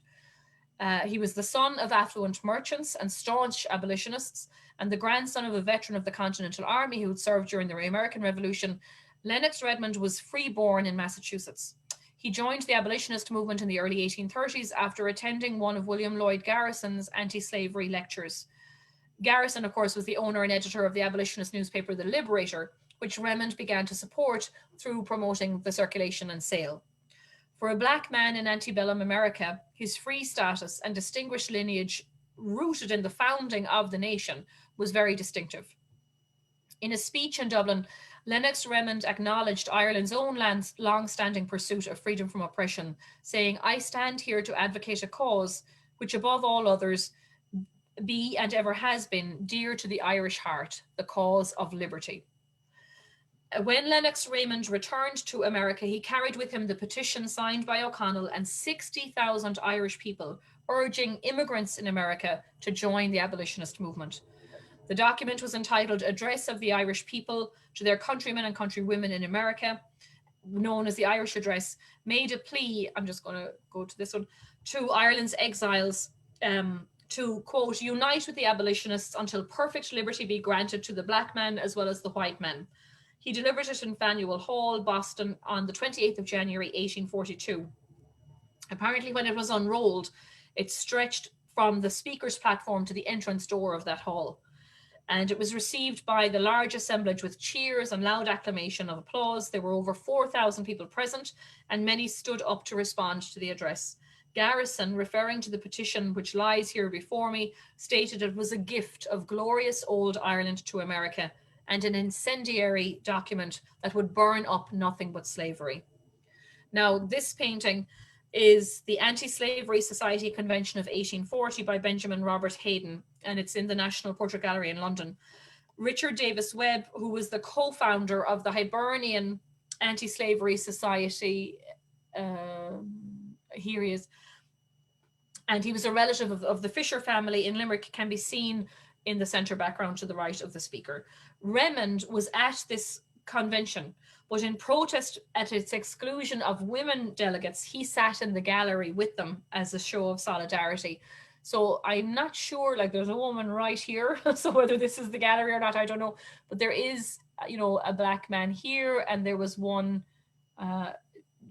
He was the son of affluent merchants and staunch abolitionists, and the grandson of a veteran of the Continental Army who had served during the American Revolution. Lennox Remond was free-born in Massachusetts. He joined the abolitionist movement in the early 1830s after attending one of William Lloyd Garrison's anti-slavery lectures. Garrison, of course, was the owner and editor of the abolitionist newspaper The Liberator, which Remond began to support through promoting the circulation and sale. For a black man in antebellum America, his free status and distinguished lineage, rooted in the founding of the nation, was very distinctive. In a speech in Dublin, Lennox Remond acknowledged Ireland's own long-standing pursuit of freedom from oppression, saying, "I stand here to advocate a cause which above all others be and ever has been dear to the Irish heart, the cause of liberty." When Lennox Remond returned to America, he carried with him the petition signed by O'Connell and 60,000 Irish people, urging immigrants in America to join the abolitionist movement. The document was entitled Address of the Irish People to Their Countrymen and Countrywomen in America, known as the Irish Address, made a plea, I'm just going to go to this one, to Ireland's exiles to, quote, unite with the abolitionists until perfect liberty be granted to the black man as well as the white man. He delivered it in Faneuil Hall, Boston, on the 28th of January, 1842. Apparently, when it was unrolled, it stretched from the speaker's platform to the entrance door of that hall. And it was received by the large assemblage with cheers and loud acclamation of applause. There were over 4,000 people present, and many stood up to respond to the address. Garrison, referring to the petition which lies here before me, stated it was a gift of glorious old Ireland to America and an incendiary document that would burn up nothing but slavery. Now, this painting is the Anti-Slavery Society Convention of 1840 by Benjamin Robert Hayden, and it's in the National Portrait Gallery in London. Richard Davis Webb, who was the co-founder of the Hibernian Anti-Slavery Society, here he is, and he was a relative of the Fisher family in Limerick, can be seen in the centre background to the right of the speaker. Remond was at this convention, but in protest at its exclusion of women delegates, he sat in the gallery with them as a show of solidarity. So I'm not sure, like there's a woman right here, so whether this is the gallery or not, I don't know, but there is, you know, a black man here, and there was one,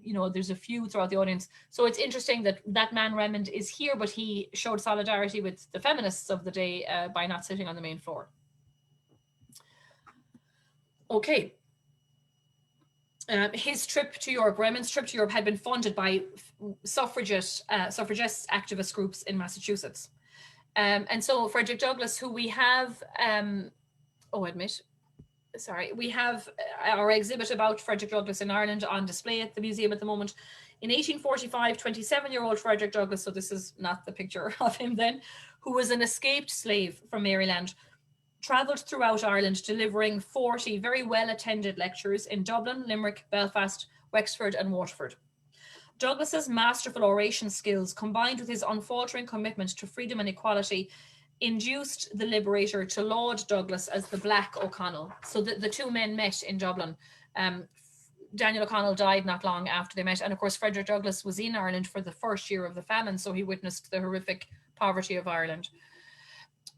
you know, there's a few throughout the audience. So it's interesting that that man Remond is here, but he showed solidarity with the feminists of the day by not sitting on the main floor. Okay. His trip to Europe, Remond's trip to Europe, had been funded by suffragist activist groups in Massachusetts. And so Frederick Douglass, who we have, we have our exhibit about Frederick Douglass in Ireland on display at the museum at the moment. In 1845, 27-year-old Frederick Douglass, so this is not the picture of him then, who was an escaped slave from Maryland, travelled throughout Ireland, delivering 40 very well-attended lectures in Dublin, Limerick, Belfast, Wexford and Waterford. Douglas's masterful oration skills, combined with his unfaltering commitment to freedom and equality, induced the Liberator to laud Douglass as the Black O'Connell. So the two men met in Dublin. Daniel O'Connell died not long after they met. And of course, Frederick Douglass was in Ireland for the first year of the famine, so he witnessed the horrific poverty of Ireland.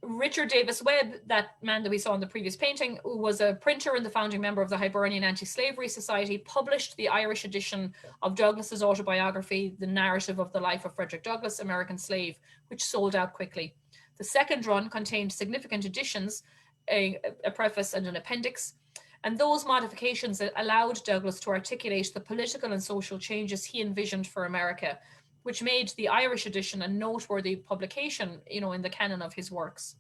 Richard Davis Webb, that man that we saw in the previous painting, who was a printer and the founding member of the Hibernian Anti-Slavery Society, published the Irish edition of Douglass's autobiography, The Narrative of the Life of Frederick Douglass, American Slave, which sold out quickly. The second run contained significant additions, a preface and an appendix, and those modifications allowed Douglass to articulate the political and social changes he envisioned for America, which made the Irish edition a noteworthy publication, you know, in the canon of his works.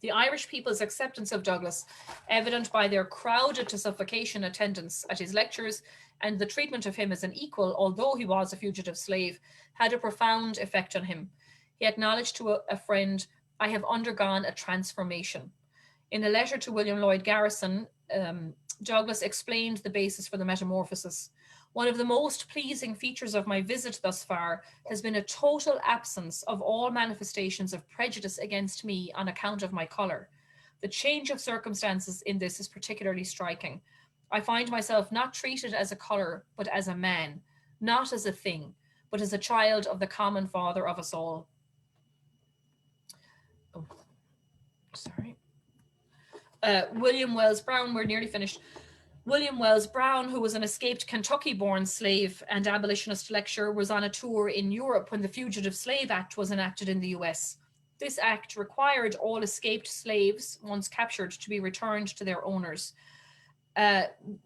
The Irish people's acceptance of Douglass, evident by their crowded to suffocation attendance at his lectures and the treatment of him as an equal, although he was a fugitive slave, had a profound effect on him. He acknowledged to a friend, "I have undergone a transformation." In a letter to William Lloyd Garrison, Douglass explained the basis for the metamorphosis. "One of the most pleasing features of my visit thus far has been a total absence of all manifestations of prejudice against me on account of my color. The change of circumstances in this is particularly striking. I find myself not treated as a colour, but as a man, not as a thing, but as a child of the common father of us all. Oh, sorry. William Wells Brown, we're nearly finished. William Wells Brown, who was an escaped Kentucky-born slave and abolitionist lecturer, was on a tour in Europe when the Fugitive Slave Act was enacted in the US. This act required all escaped slaves, once captured, to be returned to their owners.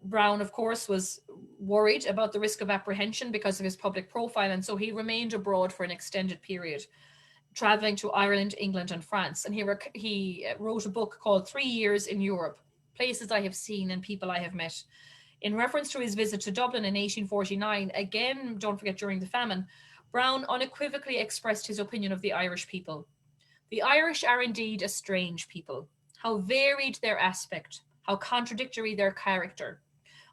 Brown, of course, was worried about the risk of apprehension because of his public profile, and so he remained abroad for an extended period, traveling to Ireland, England, and France. And he wrote a book called 3 Years in Europe, Places I Have Seen and People I Have Met. In reference to his visit to Dublin in 1849, again, don't forget during the famine, Brown unequivocally expressed his opinion of the Irish people. The Irish are indeed a strange people. How varied their aspect, how contradictory their character.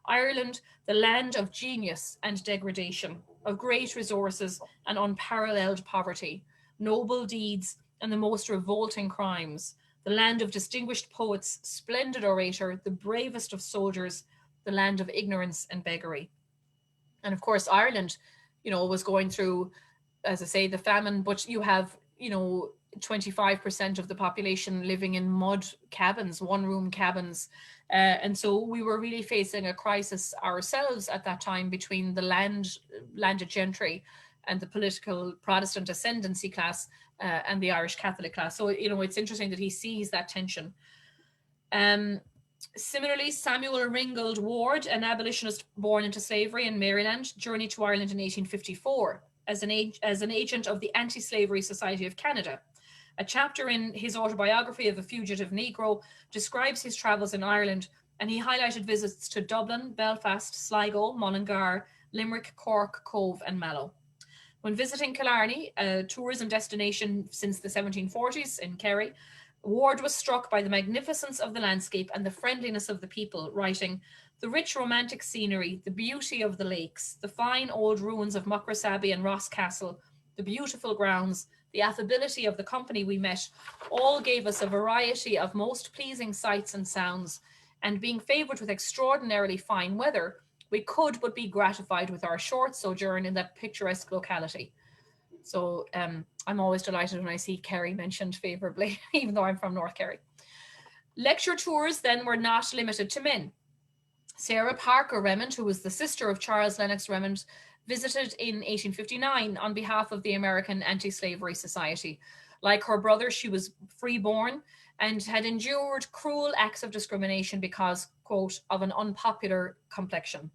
Ireland, the land of genius and degradation, of great resources and unparalleled poverty, noble deeds and the most revolting crimes, the land of distinguished poets, splendid orator, the bravest of soldiers, the land of ignorance and beggary. And of course, Ireland, was going through, as I say, the famine, but you have, 25% of the population living in mud cabins, one-room cabins. And so we were really facing a crisis ourselves at that time between the landed gentry and the political Protestant ascendancy class and the Irish Catholic class. So, it's interesting that he sees that tension. Similarly, Samuel Ringgold Ward, an abolitionist born into slavery in Maryland, journeyed to Ireland in 1854 as an agent of the Anti-Slavery Society of Canada. A chapter in his autobiography of a fugitive Negro describes his travels in Ireland, and he highlighted visits to Dublin, Belfast, Sligo, Mullingar, Limerick, Cork, Cove, and Mallow. When visiting Killarney, a tourism destination since the 1740s in Kerry, Ward was struck by the magnificence of the landscape and the friendliness of the people, writing, "The rich romantic scenery, the beauty of the lakes, the fine old ruins of Muckrasabbey and Ross Castle, the beautiful grounds, the affability of the company we met, all gave us a variety of most pleasing sights and sounds, and being favoured with extraordinarily fine weather, we could but be gratified with our short sojourn in that picturesque locality." So I'm always delighted when I see Kerry mentioned favourably, even though I'm from North Kerry. Lecture tours then were not limited to men. Sarah Parker Remond, who was the sister of Charles Lennox Remond, visited in 1859 on behalf of the American Anti-Slavery Society. Like her brother, she was freeborn and had endured cruel acts of discrimination because, quote, of an unpopular complexion.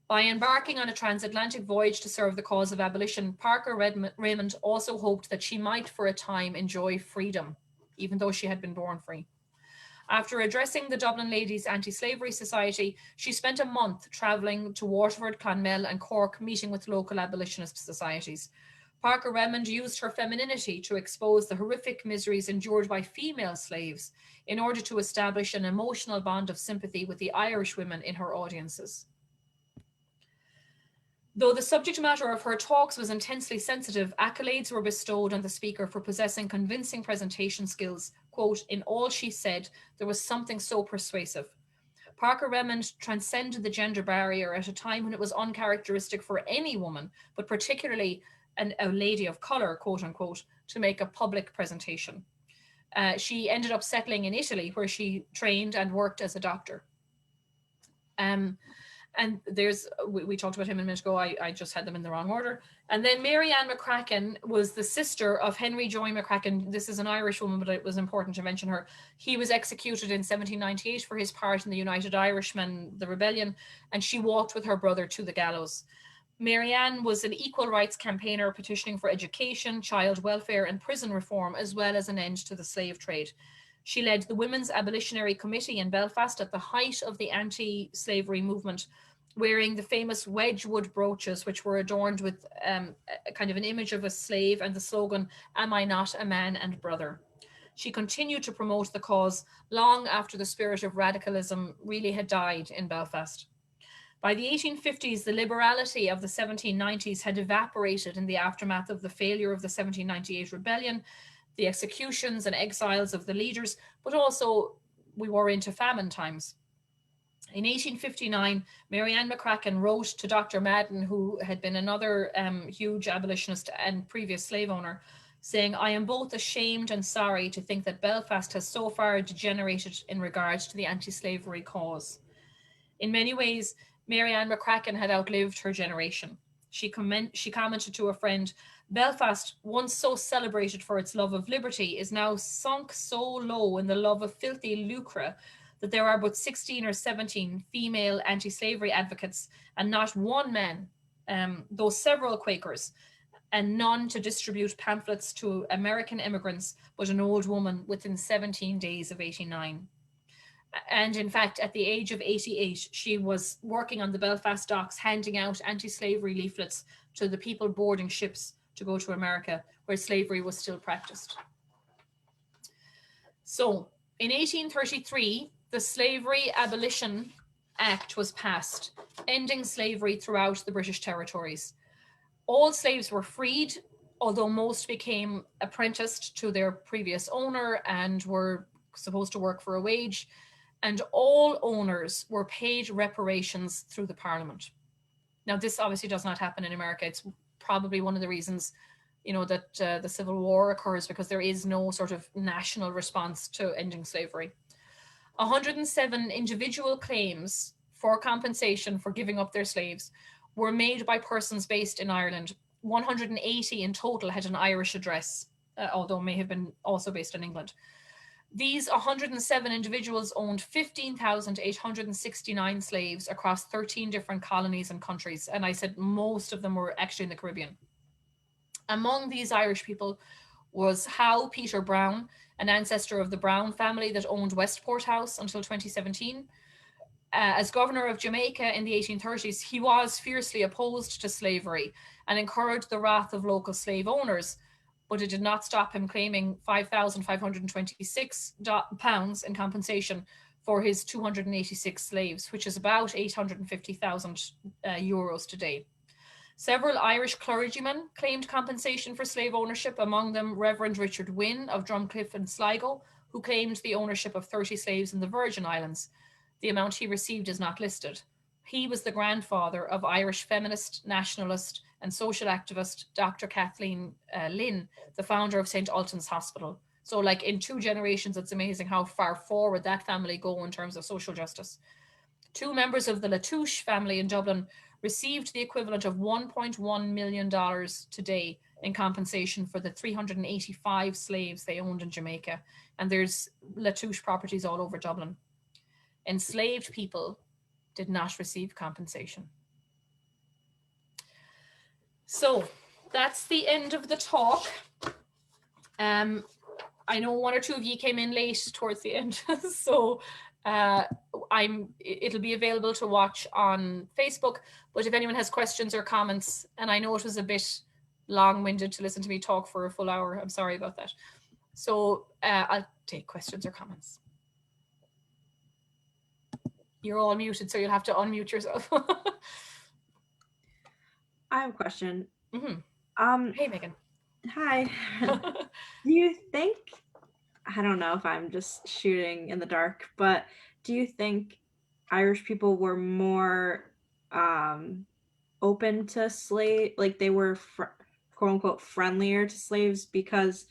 By embarking on a transatlantic voyage to serve the cause of abolition, Parker Remond also hoped that she might for a time enjoy freedom, even though she had been born free. After addressing the Dublin Ladies Anti-Slavery Society, she spent a month travelling to Waterford, Clonmel and Cork, meeting with local abolitionist societies. Parker Remond used her femininity to expose the horrific miseries endured by female slaves in order to establish an emotional bond of sympathy with the Irish women in her audiences. Though the subject matter of her talks was intensely sensitive, accolades were bestowed on the speaker for possessing convincing presentation skills. Quote, "In all she said, there was something so persuasive." Parker Remond transcended the gender barrier at a time when it was uncharacteristic for any woman, but particularly a lady of colour, quote unquote, to make a public presentation. She ended up settling in Italy, where she trained and worked as a doctor. And we talked about him a minute ago. I just had them in the wrong order. And then Mary Ann McCracken was the sister of Henry Joy McCracken. This is an Irish woman, but it was important to mention her. He was executed in 1798 for his part in the United Irishmen, the rebellion, and she walked with her brother to the gallows. Mary Ann was an equal rights campaigner petitioning for education, child welfare, and prison reform, as well as an end to the slave trade. She led the Women's Abolitionary Committee in Belfast at the height of the anti-slavery movement, wearing the famous Wedgwood brooches, which were adorned with kind of an image of a slave and the slogan, "Am I not a man and brother?" She continued to promote the cause long after the spirit of radicalism really had died in Belfast. By the 1850s, the liberality of the 1790s had evaporated in the aftermath of the failure of the 1798 rebellion, the executions and exiles of the leaders, but also we were into famine times. In 1859, Mary Ann McCracken wrote to Dr. Madden, who had been another huge abolitionist and previous slave owner, saying, "I am both ashamed and sorry to think that Belfast has so far degenerated in regard to the anti-slavery cause." In many ways, Mary Ann McCracken had outlived her generation. She commented to a friend, "Belfast, once so celebrated for its love of liberty, is now sunk so low in the love of filthy lucre that there are but 16 or 17 female anti-slavery advocates and not one man, though several Quakers, and none to distribute pamphlets to American immigrants, but an old woman within 17 days of 89. And in fact, at the age of 88, she was working on the Belfast docks, handing out anti-slavery leaflets to the people boarding ships to go to America, where slavery was still practiced. So, in 1833, the Slavery Abolition Act was passed, ending slavery throughout the British territories. All slaves were freed, although most became apprenticed to their previous owner and were supposed to work for a wage, and all owners were paid reparations through the Parliament. Now, this obviously does not happen in America. It's probably one of the reasons, that the Civil War occurs, because there is no sort of national response to ending slavery. 107 individual claims for compensation for giving up their slaves were made by persons based in Ireland. 180 in total had an Irish address, although may have been also based in England. These 107 individuals owned 15,869 slaves across 13 different colonies and countries. And I said most of them were actually in the Caribbean. Among these Irish people was Howe Peter Brown, an ancestor of the Brown family that owned Westport House until 2017. As governor of Jamaica in the 1830s, he was fiercely opposed to slavery and incurred the wrath of local slave owners, but it did not stop him claiming £5,526 in compensation for his 286 slaves, which is about 850,000 euros today. Several Irish clergymen claimed compensation for slave ownership, among them Reverend Richard Wynne of Drumcliff and Sligo, who claimed the ownership of 30 slaves in the Virgin Islands. The amount he received is not listed. He was the grandfather of Irish feminist, nationalist, and social activist Dr. Kathleen Lynn, the founder of St. Ultan's Hospital. So, like, in 2 generations, it's amazing how far forward that family go in terms of social justice. 2 members of the Latouche family in Dublin received the equivalent of $1.1 million today in compensation for the 385 slaves they owned in Jamaica. And there's Latouche properties all over Dublin. Enslaved people did not receive compensation. So that's the end of the talk. I know 1 or 2 of you came in late towards the end, so it'll be available to watch on Facebook. But if anyone has questions or comments, and I know it was a bit long-winded to listen to me talk for a full hour, I'm sorry about that. So I'll take questions or comments. You're all muted, so you'll have to unmute yourself. I have a question. Hey, Megan. Hi. Do you think, I don't know if I'm just shooting in the dark, but do you think Irish people were more open to slave, like they were quote unquote friendlier to slaves because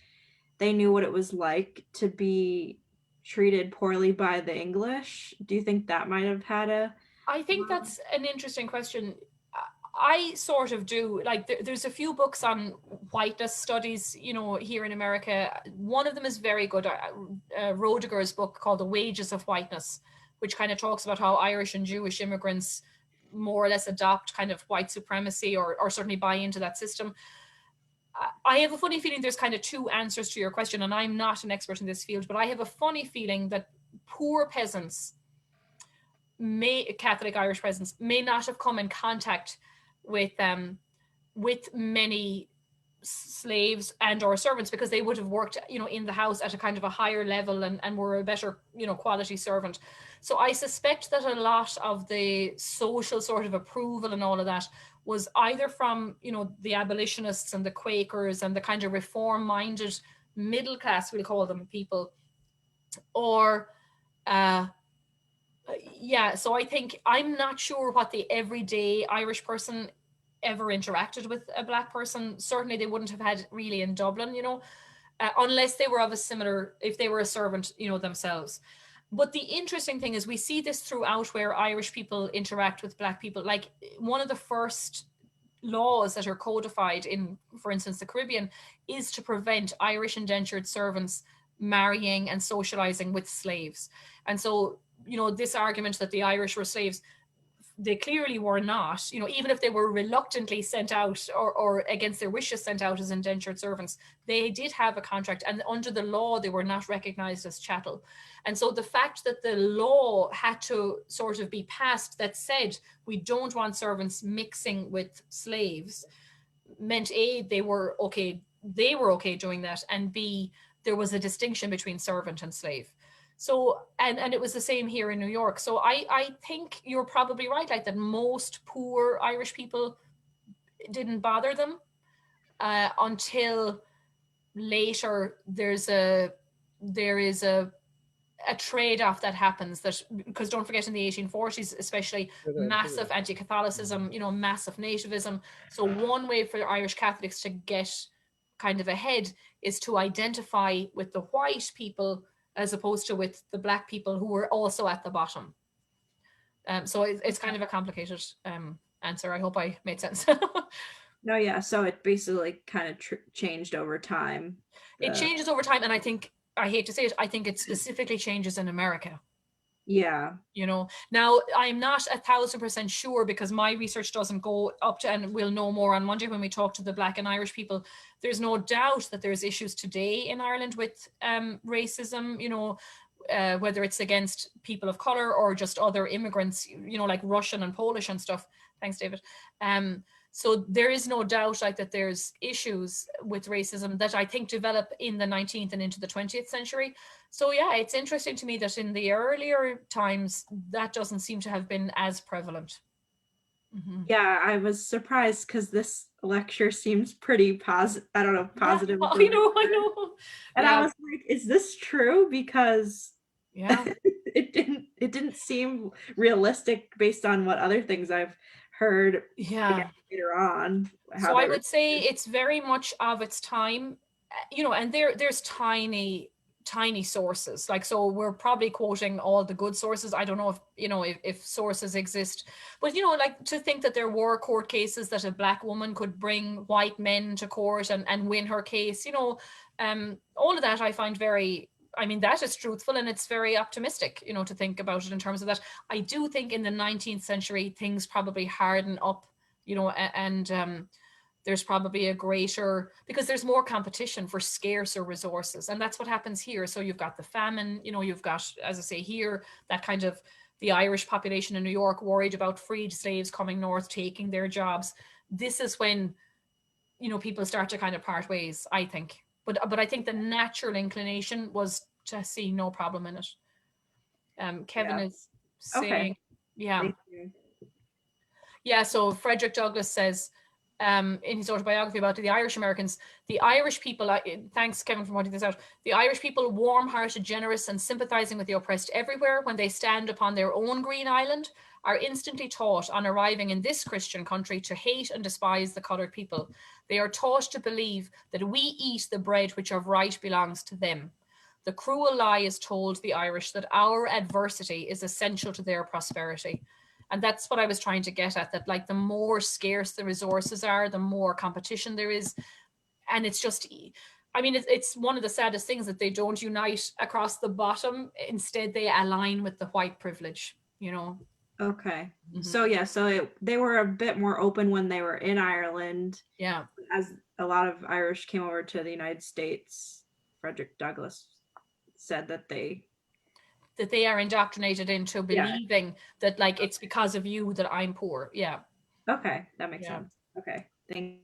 they knew what it was like to be treated poorly by the English? Do you think that might have had a... I think that's an interesting question. I sort of do. Like, there's a few books on whiteness studies, here in America. One of them is very good. Roediger's book called The Wages of Whiteness, which kind of talks about how Irish and Jewish immigrants more or less adopt kind of white supremacy or certainly buy into that system. I have a funny feeling there's kind of 2 answers to your question, and I'm not an expert in this field, but I have a funny feeling that poor peasants, Catholic Irish peasants, may not have come in contact with many slaves and or servants, because they would have worked in the house at a kind of a higher level and were a better quality servant. So I suspect that a lot of the social sort of approval and all of that was either from the abolitionists and the Quakers and the kind of reform minded middle class, we'll call them, people, or Yeah, so I think I'm not sure what the everyday Irish person ever interacted with a black person. Certainly, they wouldn't have had really in Dublin, unless they were of a similar, if they were a servant, themselves. But the interesting thing is we see this throughout where Irish people interact with black people. Like one of the first laws that are codified in, for instance, the Caribbean, is to prevent Irish indentured servants marrying and socializing with slaves. And so, this argument that the Irish were slaves, they clearly were not, even if they were reluctantly sent out or against their wishes sent out as indentured servants, they did have a contract, and under the law they were not recognized as chattel. And so the fact that the law had to sort of be passed that said we don't want servants mixing with slaves meant A, they were okay doing that, and B, there was a distinction between servant and slave. So, and it was the same here in New York. So I think you're probably right, like that most poor Irish people didn't bother them until later there is a trade-off that happens, that because don't forget in the 1840s especially, massive anti-Catholicism, massive nativism. So one way for Irish Catholics to get kind of ahead is to identify with the white people as opposed to with the black people who were also at the bottom. So it's kind of a complicated answer. I hope I made sense. No, yeah. So it basically kind of changed over time. It changes over time, and I think, I hate to say it, I think it specifically changes in America. Yeah. Now I'm not 1,000% sure because my research doesn't go up to, and we'll know more on Monday when we talk to the Black and Irish people. There's no doubt that there's issues today in Ireland with racism, whether it's against people of color or just other immigrants, like Russian and Polish and stuff. Thanks, David. So there is no doubt like that there's issues with racism that I think develop in the 19th and into the 20th century. So yeah, it's interesting to me that in the earlier times, that doesn't seem to have been as prevalent. Mm-hmm. Yeah, I was surprised because this lecture seems pretty positive. I don't know, positive. Yeah, I know. And I was like, is this true? Because it didn't seem realistic based on what other things I've heard later on. So I would say it's very much of its time, and there's tiny sources. Like, so we're probably quoting all the good sources. I don't know if sources exist, but like to think that there were court cases that a black woman could bring white men to court and win her case, all of that I find that is truthful, and it's very optimistic, to think about it in terms of that. I do think in the 19th century, things probably harden up, and there's probably a greater, because there's more competition for scarcer resources. And that's what happens here. So you've got the famine, you've got, as I say here, that kind of the Irish population in New York worried about freed slaves coming north, taking their jobs. This is when, people start to kind of part ways, I think. But I think the natural inclination was to see no problem in it. Kevin is saying, so Frederick Douglass says in his autobiography about the Irish Americans, the Irish people, thanks Kevin for pointing this out, the Irish people, warm-hearted, generous and sympathizing with the oppressed everywhere, when they stand upon their own green island, are instantly taught on arriving in this Christian country to hate and despise the coloured people. They are taught to believe that we eat the bread which of right belongs to them. The cruel lie is told the Irish that our adversity is essential to their prosperity. And that's what I was trying to get at, that like the more scarce the resources are, the more competition there is. And it's just, it's one of the saddest things that they don't unite across the bottom. Instead, they align with the white privilege, Okay. Mm-hmm. So they were a bit more open when they were in Ireland. Yeah. As a lot of Irish came over to the United States, Frederick Douglass said that they are indoctrinated into believing that like it's because of you that I'm poor. Yeah. Okay, that makes sense. Okay, thank you.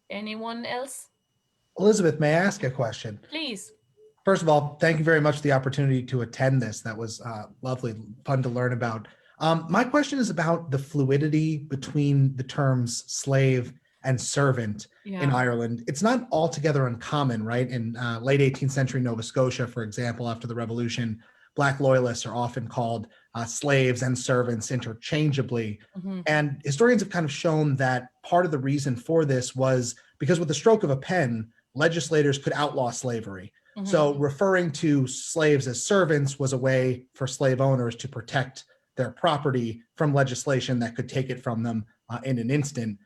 Anyone else? Elizabeth, may I ask a question? Please. First of all, thank you very much for the opportunity to attend this. That was lovely, fun to learn about. My question is about the fluidity between the terms slave and servant in Ireland. It's not altogether uncommon, right? In late 18th century Nova Scotia, for example, after the Revolution, Black loyalists are often called slaves and servants interchangeably. Mm-hmm. And historians have kind of shown that part of the reason for this was because with the stroke of a pen, legislators could outlaw slavery. Mm-hmm. So referring to slaves as servants was a way for slave owners to protect their property from legislation that could take it from them in an instant.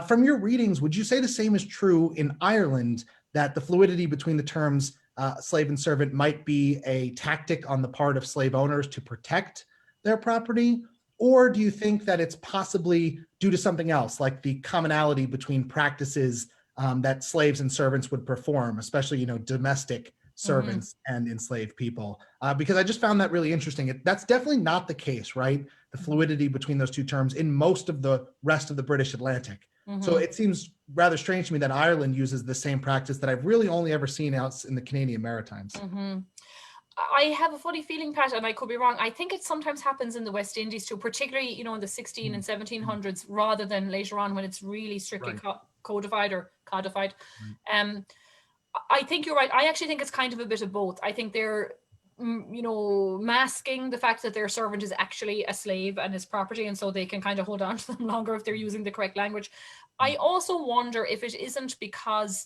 From your readings, would you say the same is true in Ireland, that the fluidity between the terms slave and servant might be a tactic on the part of slave owners to protect their property? Or do you think that it's possibly due to something else, like the commonality between practices that slaves and servants would perform, especially, domestic servants and enslaved people? Because I just found that really interesting. That's definitely not the case, right? The fluidity between those two terms in most of the rest of the British Atlantic. So it seems rather strange to me that Ireland uses the same practice that I've really only ever seen out in the Canadian Maritimes. I have a funny feeling, Pat, and I could be wrong. I think it sometimes happens in the West Indies too, particularly, in the 16 and 1700s, rather than later on when it's really strictly codified or codified. I think you're right. I actually think it's kind of a bit of both. I think they're, masking the fact that their servant is actually a slave and his property, and so they can kind of hold on to them longer if they're using the correct language. I also wonder if it isn't because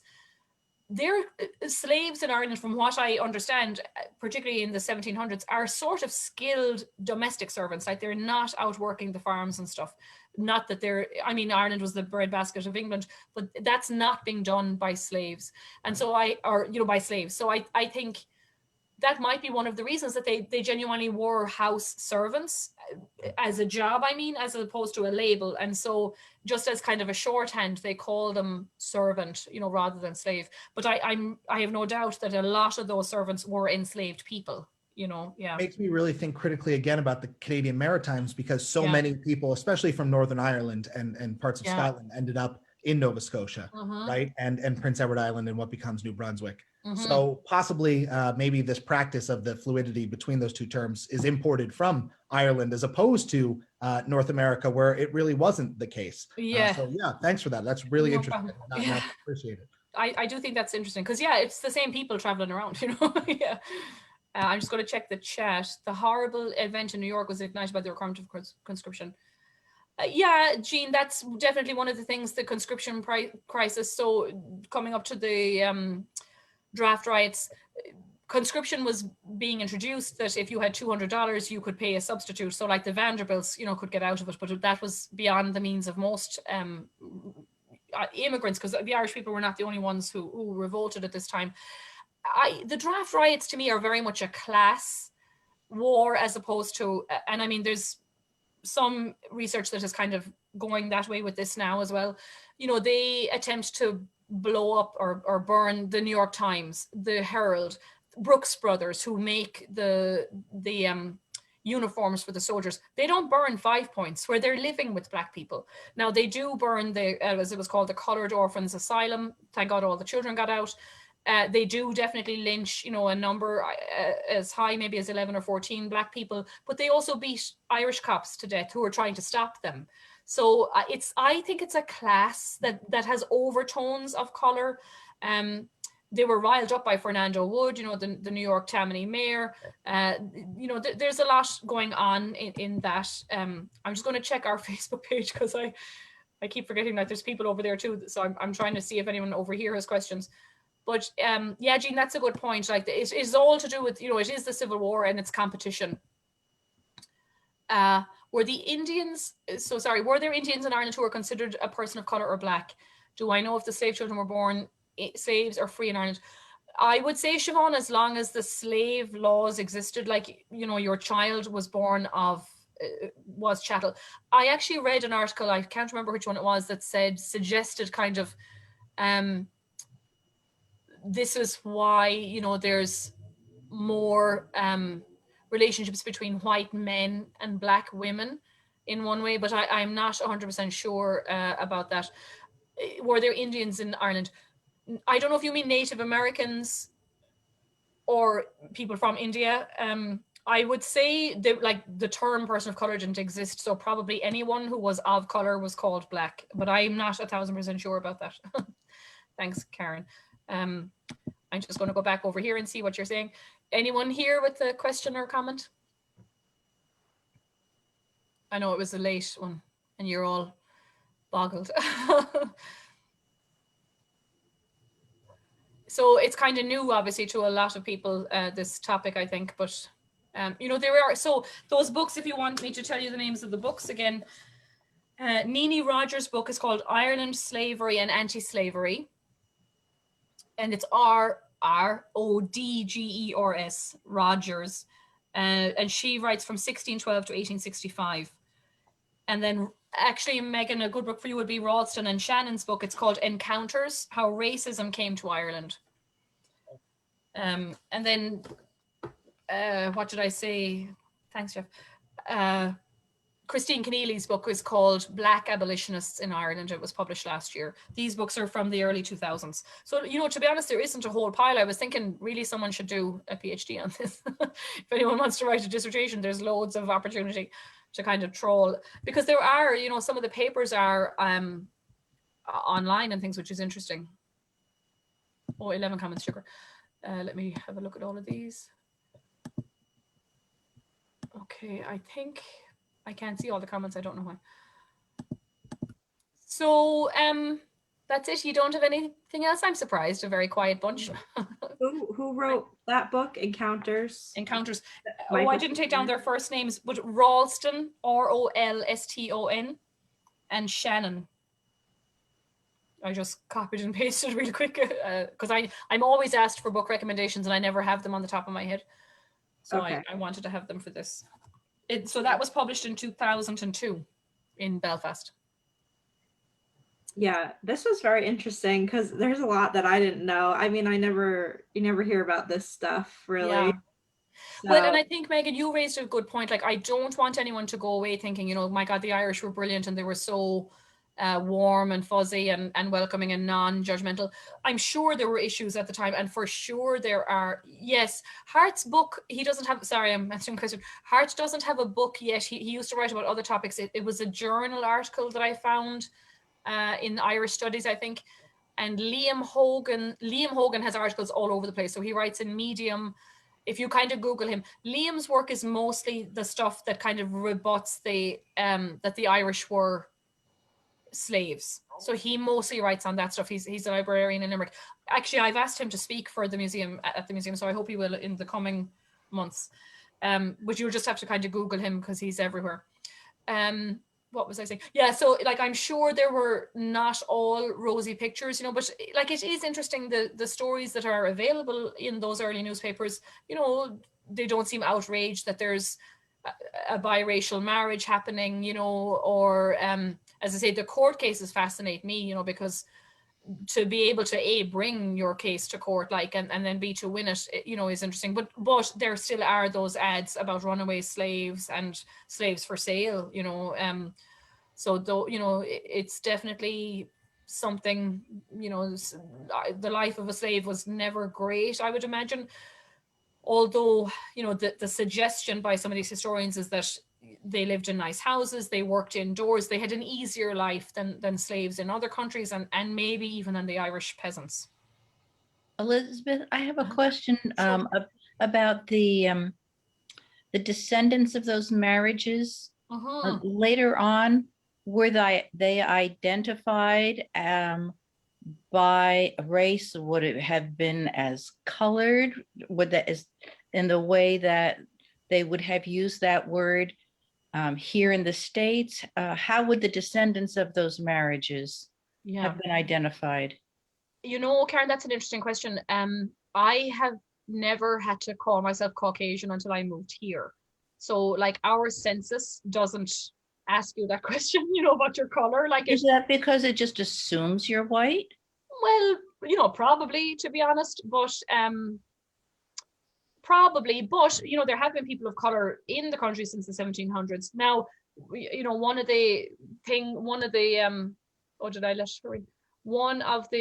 their slaves in Ireland, from what I understand, particularly in the 1700s, are sort of skilled domestic servants. Like, they're not out working the farms and stuff. Not that Ireland was the breadbasket of England, but that's not being done by slaves. And so by slaves. So I think that might be one of the reasons that they genuinely were house servants as a job, as opposed to a label. And so just as kind of a shorthand, they call them servant, rather than slave. But I have no doubt that a lot of those servants were enslaved people, yeah. Makes me really think critically again about the Canadian Maritimes, because so many people, especially from Northern Ireland and parts of Scotland, ended up in Nova Scotia, right? And Prince Edward Island and what becomes New Brunswick. So possibly maybe this practice of the fluidity between those two terms is imported from Ireland as opposed to North America, where it really wasn't the case. So thanks for that. That's really interesting. Not appreciate it. I do think that's interesting because it's the same people traveling around, I'm just going to check the chat. The horrible event in New York was ignited by the requirement of conscription. Jean, that's definitely one of the things, the conscription crisis. So coming up to the draft riots, conscription was being introduced, that if you had $200, you could pay a substitute. So like the Vanderbilts, could get out of it, but that was beyond the means of most immigrants, because the Irish people were not the only ones who revolted at this time. The draft riots to me are very much a class war as opposed to, and there's some research that is kind of going that way with this now as well. They attempt to blow up or burn the New York Times, the Herald, Brooks Brothers, who make the uniforms for the soldiers. They don't burn 5 Points, where they're living with Black people. Now they do burn as it was called, the Colored Orphans Asylum. Thank God all the children got out. They do definitely lynch, a number as high maybe as 11 or 14 Black people, but they also beat Irish cops to death who are trying to stop them. So I think it's a class that has overtones of color. They were riled up by Fernando Wood, the New York Tammany mayor. There's a lot going on in that. I'm just going to check our Facebook page because I keep forgetting that there's people over there too. So I'm trying to see if anyone over here has questions. But Jean, that's a good point. Like, it is all to do with, it is the Civil War and its competition. Were there Indians in Ireland who were considered a person of color or Black? Do I know if the slave children were born slaves or free in Ireland? I would say, Siobhan, as long as the slave laws existed, like, your child was born was chattel. I actually read an article, I can't remember which one it was, that suggested kind of, this is why, there's more relationships between white men and Black women in one way, but I'm not 100% sure about that. Were there Indians in Ireland? I don't know if you mean Native Americans or people from India. I would say the term person of color didn't exist, so probably anyone who was of color was called Black, but I'm not 1,000% sure about that. Thanks, Karen. I'm just going to go back over here and see what you're saying. Anyone here with a question or comment? I know it was a late one and you're all boggled. So it's kind of new, obviously, to a lot of people, this topic, I think. But, you know, there are, so those books, if you want me to tell you the names of the books again, Nini Rogers' book is called Ireland, Slavery and Anti-Slavery. And it's Rodgers, Rogers. And she writes from 1612 to 1865. And then actually, Megan, a good book for you would be Ralston and Shannon's book. It's called Encounters, How Racism Came to Ireland. And then, what did I say? Thanks, Jeff. Christine Keneally's book is called Black Abolitionists in Ireland. It was published last year. These books are from the early 2000s. So, you know, to be honest, there isn't a whole pile. I was thinking really someone should do a PhD on this. If anyone wants to write a dissertation, there's loads of opportunity to kind of troll, because there are, you know, some of the papers are online and things, which is interesting. Oh, 11 comments, sugar. Let me have a look at all of these. Okay, I think I can't see all the comments. I don't know why. So that's it. You don't have anything else? I'm surprised. A very quiet bunch. Who wrote that book, Encounters? Encounters. Michael I didn't take down their first names, but Ralston, Rolston, and Shannon. I just copied and pasted really quick because I'm always asked for book recommendations and I never have them on the top of my head. So okay. I wanted to have them for this. So that was published in 2002 in Belfast. Yeah, this was very interesting because there's a lot that I didn't know. I mean, you never hear about this stuff, really. Yeah. So. Well, and I think, Megan, you raised a good point. Like, I don't want anyone to go away thinking, you know, my God, the Irish were brilliant and they were so warm and fuzzy and welcoming and non-judgmental. I'm sure there were issues at the time, and for sure there are. Yes, Hart's book, he doesn't have, sorry, I'm answering a question. Hart doesn't have a book yet. He used to write about other topics. It was a journal article that I found in Irish Studies, I think. And Liam Hogan has articles all over the place. So he writes in Medium. If you kind of Google him, Liam's work is mostly the stuff that kind of rebuts the that the Irish were slaves. So he mostly writes on that stuff. He's a librarian in Limerick. Actually, I've asked him to speak for the museum at the museum, so I hope he will in the coming months. But you'll just have to kind of Google him because he's everywhere. What was I saying? Yeah, so like I'm sure there were not all rosy pictures, you know, but like it is interesting the stories that are available in those early newspapers, you know, they don't seem outraged that there's a biracial marriage happening, you know, or as I say, the court cases fascinate me, you know, because to be able to bring your case to court, like, and then B, to win it, you know, is interesting. But there still are those ads about runaway slaves and slaves for sale, you know. So though, you know, it's definitely something, you know, the life of a slave was never great, I would imagine. Although, you know, the suggestion by some of these historians is that they lived in nice houses, they worked indoors, they had an easier life than slaves in other countries, and maybe even than the Irish peasants. Elizabeth, I have a question about the descendants of those marriages. Later on, were they identified by race? Would it have been as colored? Would that is in the way that they would have used that word here in the States? How would the descendants of those marriages have been identified? You know, Karen, that's an interesting question. I have never had to call myself Caucasian until I moved here. So like our census doesn't ask you that question, you know, about your color. Like, is that because it just assumes you're white? Well, you know, probably, to be honest, but probably, but you know, there have been people of color in the country since the 1700s. Now, you know, one of the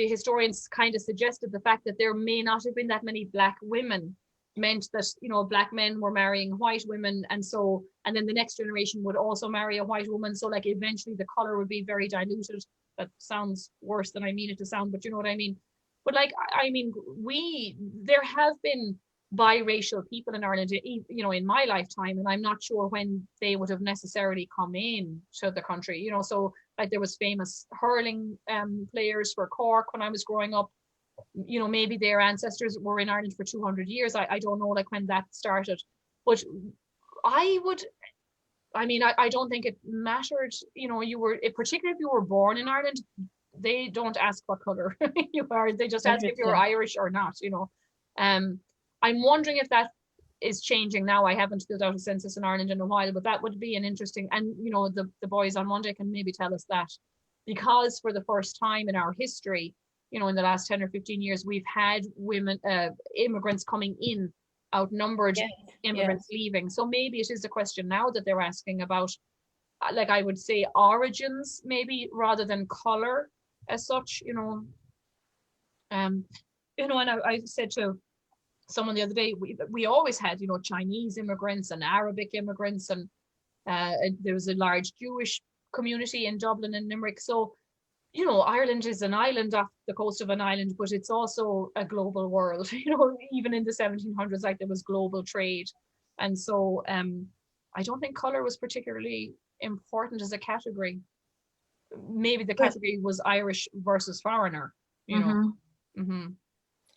historians kind of suggested the fact that there may not have been that many Black women meant that, you know, Black men were marrying white women, and then the next generation would also marry a white woman, so like eventually the color would be very diluted. That sounds worse than I mean it to sound, but you know what I mean. But like, I mean, there have been biracial people in Ireland, you know, in my lifetime, and I'm not sure when they would have necessarily come in to the country, you know. So like there was famous hurling players for Cork when I was growing up, you know, maybe their ancestors were in Ireland for 200 years. I don't know like when that started, but I don't think it mattered, you know, particularly if you were born in Ireland, they don't ask what color you are, they just ask if you're Irish or not, you know. I'm wondering if that is changing now. I haven't filled out a census in Ireland in a while, but that would be an interesting, and you know, the boys on Monday can maybe tell us that, because for the first time in our history, you know, in the last 10 or 15 years, we've had women, immigrants coming in, outnumbered immigrants leaving. So maybe it is a question now that they're asking about, like I would say, origins maybe rather than color as such, you know. You know, and I said to someone the other day, we always had, you know, Chinese immigrants and Arabic immigrants, and there was a large Jewish community in Dublin and Limerick. So, you know, Ireland is an island off the coast of an island, but it's also a global world. You know, even in the 1700s, like there was global trade. And so I don't think color was particularly important as a category. Maybe the category was Irish versus foreigner, you know. Mm-hmm.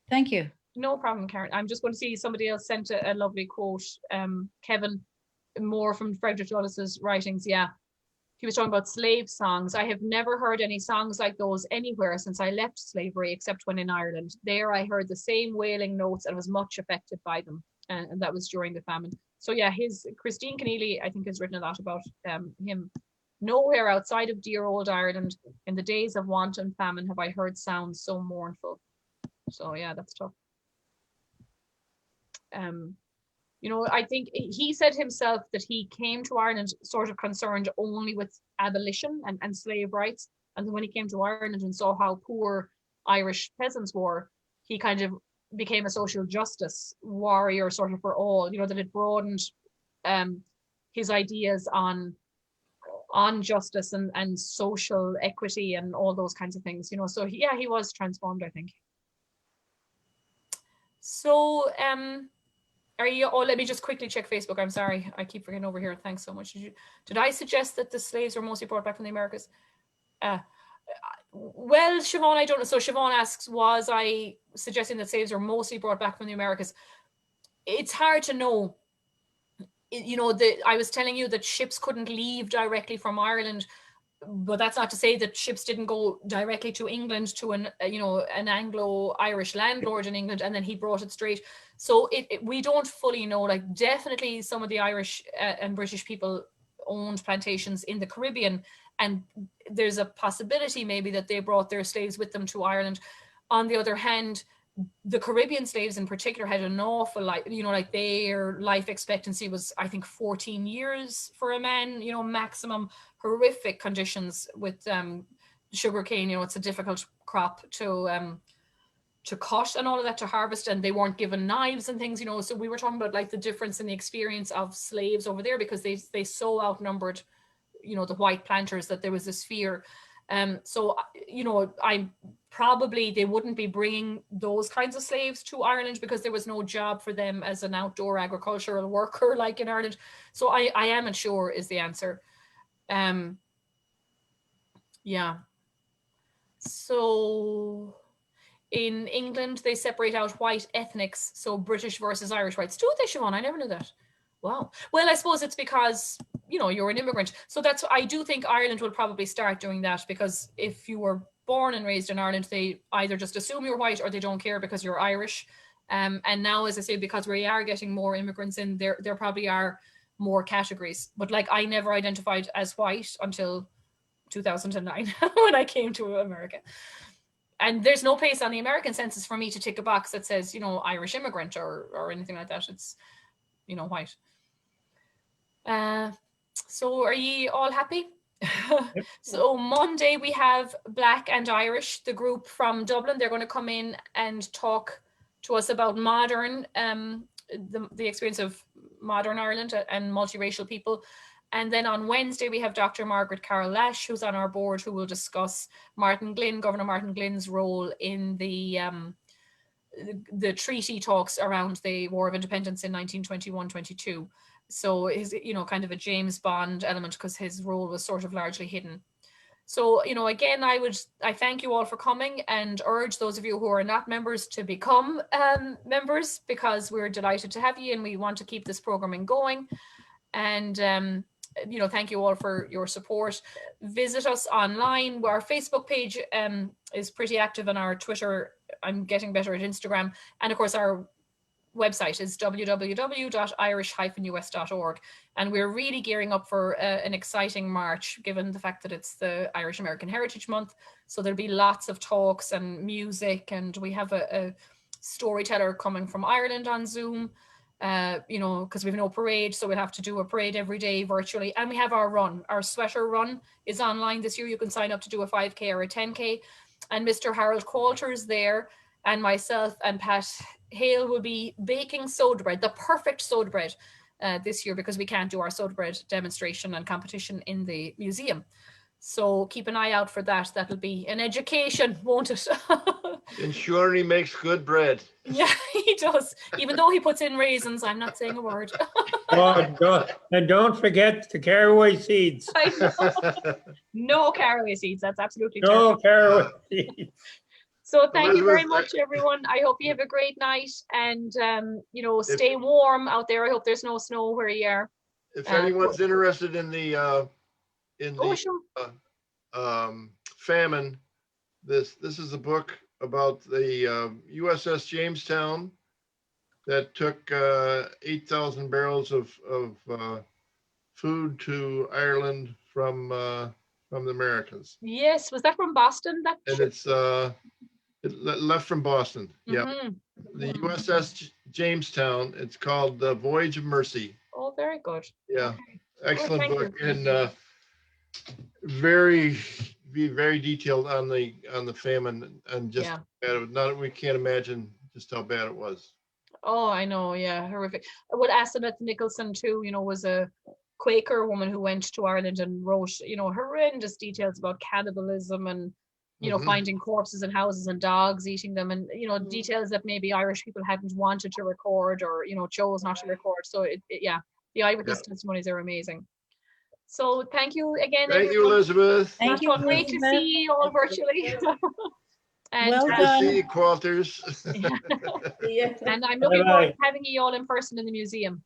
Thank you. No problem, Karen. I'm just going to see somebody else sent a lovely quote. Kevin Moore from Frederick Douglass's writings. Yeah. He was talking about slave songs. I have never heard any songs like those anywhere since I left slavery, except when in Ireland. There I heard the same wailing notes and was much affected by them. And that was during the famine. So yeah, Christine Keneally, I think, has written a lot about him. Nowhere outside of dear old Ireland, in the days of want and famine, have I heard sounds so mournful. So yeah, that's tough. You know, I think he said himself that he came to Ireland sort of concerned only with abolition and slave rights. And then when he came to Ireland and saw how poor Irish peasants were, he kind of became a social justice warrior sort of for all, you know, that it broadened his ideas on justice and social equity and all those kinds of things, you know. So yeah, he was transformed, I think. So are you? Oh, let me just quickly check Facebook. I'm sorry, I keep forgetting over here. Thanks so much. Did I suggest that the slaves were mostly brought back from the Americas? Well, Siobhan, I don't know. So Siobhan asks, was I suggesting that slaves were mostly brought back from the Americas? It's hard to know. You know, I was telling you that ships couldn't leave directly from Ireland, but that's not to say that ships didn't go directly to England to an Anglo-Irish landlord in England, and then he brought it straight. So we don't fully know. Like, definitely some of the Irish and British people owned plantations in the Caribbean, and there's a possibility maybe that they brought their slaves with them to Ireland. On the other hand, the Caribbean slaves in particular had an awful life, you know, like their life expectancy was, I think, 14 years for a man, you know, maximum. Horrific conditions with sugarcane. You know, it's a difficult crop to cut and all of that, to harvest, and they weren't given knives and things, you know. So we were talking about like the difference in the experience of slaves over there, because they so outnumbered, you know, the white planters, that there was this fear. So, you know, they wouldn't be bringing those kinds of slaves to Ireland because there was no job for them as an outdoor agricultural worker like in Ireland. So I am unsure is the answer. Yeah. So in England, they separate out white ethnics, so British versus Irish whites. Do they, Siobhan? I never knew that. Wow. Well, I suppose it's because, you know, you're an immigrant. So I do think Ireland will probably start doing that, because if you were born and raised in Ireland, they either just assume you're white or they don't care because you're Irish. And now, as I say, because we are getting more immigrants in, there probably are more categories. But like, I never identified as white until 2009 when I came to America. And there's no place on the American census for me to tick a box that says, you know, Irish immigrant or anything like that. It's, you know, white. So are ye all happy? Yep. So Monday we have Black and Irish, the group from Dublin. They're going to come in and talk to us about modern, the experience of modern Ireland and multiracial people. And then on Wednesday, we have Dr. Margaret Carroll Lash, who's on our board, who will discuss Governor Martin Glynn's role in the the treaty talks around the War of Independence in 1921-22. So is, you know, kind of a James Bond element because his role was sort of largely hidden. So, you know, again, I thank you all for coming and urge those of you who are not members to become members, because we're delighted to have you and we want to keep this programming going. And, you know, thank you all for your support. Visit us online. Our Facebook page is pretty active, and our Twitter, I'm getting better at Instagram. And of course, our website is www.irish-us.org, and we're really gearing up for an exciting March, given the fact that it's the Irish American Heritage Month. So there'll be lots of talks and music, and we have a storyteller coming from Ireland on Zoom, you know, because we have no parade, so we'll have to do a parade every day virtually. And we have our run, our sweater run is online this year. You can sign up to do a 5K or a 10K, and Mr. Harold Coulter's there, and myself and Pat Hale will be baking soda bread, the perfect soda bread this year, because we can't do our soda bread demonstration and competition in the museum. So keep an eye out for that. That'll be an education, won't it? And sure, he makes good bread. Yeah, he does. Even though he puts in raisins, I'm not saying a word. And don't forget the caraway seeds. I know. No caraway seeds. That's absolutely true. No caraway seeds. So thank you very Elizabeth, much, everyone. I hope you have a great night, and you know, stay warm out there. I hope there's no snow where you are. If anyone's interested in the Oh, sure. famine, this is a book about the USS Jamestown that took 8,000 barrels of food to Ireland from the Americans. Yes, was that from Boston? That And it's it left from Boston. Yeah, the USS Jamestown. It's called The Voyage of Mercy. Oh, very good. Yeah, Okay. excellent thank book, you. and very detailed on the famine, and just not, we can't imagine just how bad it was. Oh, I know. Yeah, horrific. What Asenath Nicholson too, you know, was a Quaker woman who went to Ireland and wrote, you know, horrendous details about cannibalism and, you know, finding corpses in houses and dogs eating them, and, you know, details that maybe Irish people hadn't wanted to record, or, you know, chose not to record. So yeah, the eyewitness testimonies are amazing. So thank you again. Thank you, everyone. Elizabeth. Thank you, Great to Elizabeth. see you all virtually. And, Well Good to done. see you, Qualters. and I'm looking forward to having you all in person in the museum.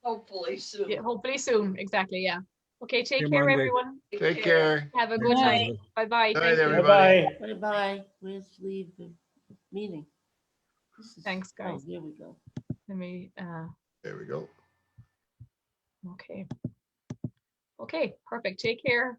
Hopefully soon. Yeah, hopefully soon. Exactly. Yeah. Okay. Take Good care, Monday. everyone. Take care. Have a good Night. night. Bye-bye. Night, Thank you. everybody. Bye-bye. Bye-bye. Where's leave the meeting? This is- Thanks, guys. Oh, here we go. Let me, There we go. okay. Okay, perfect. Take care.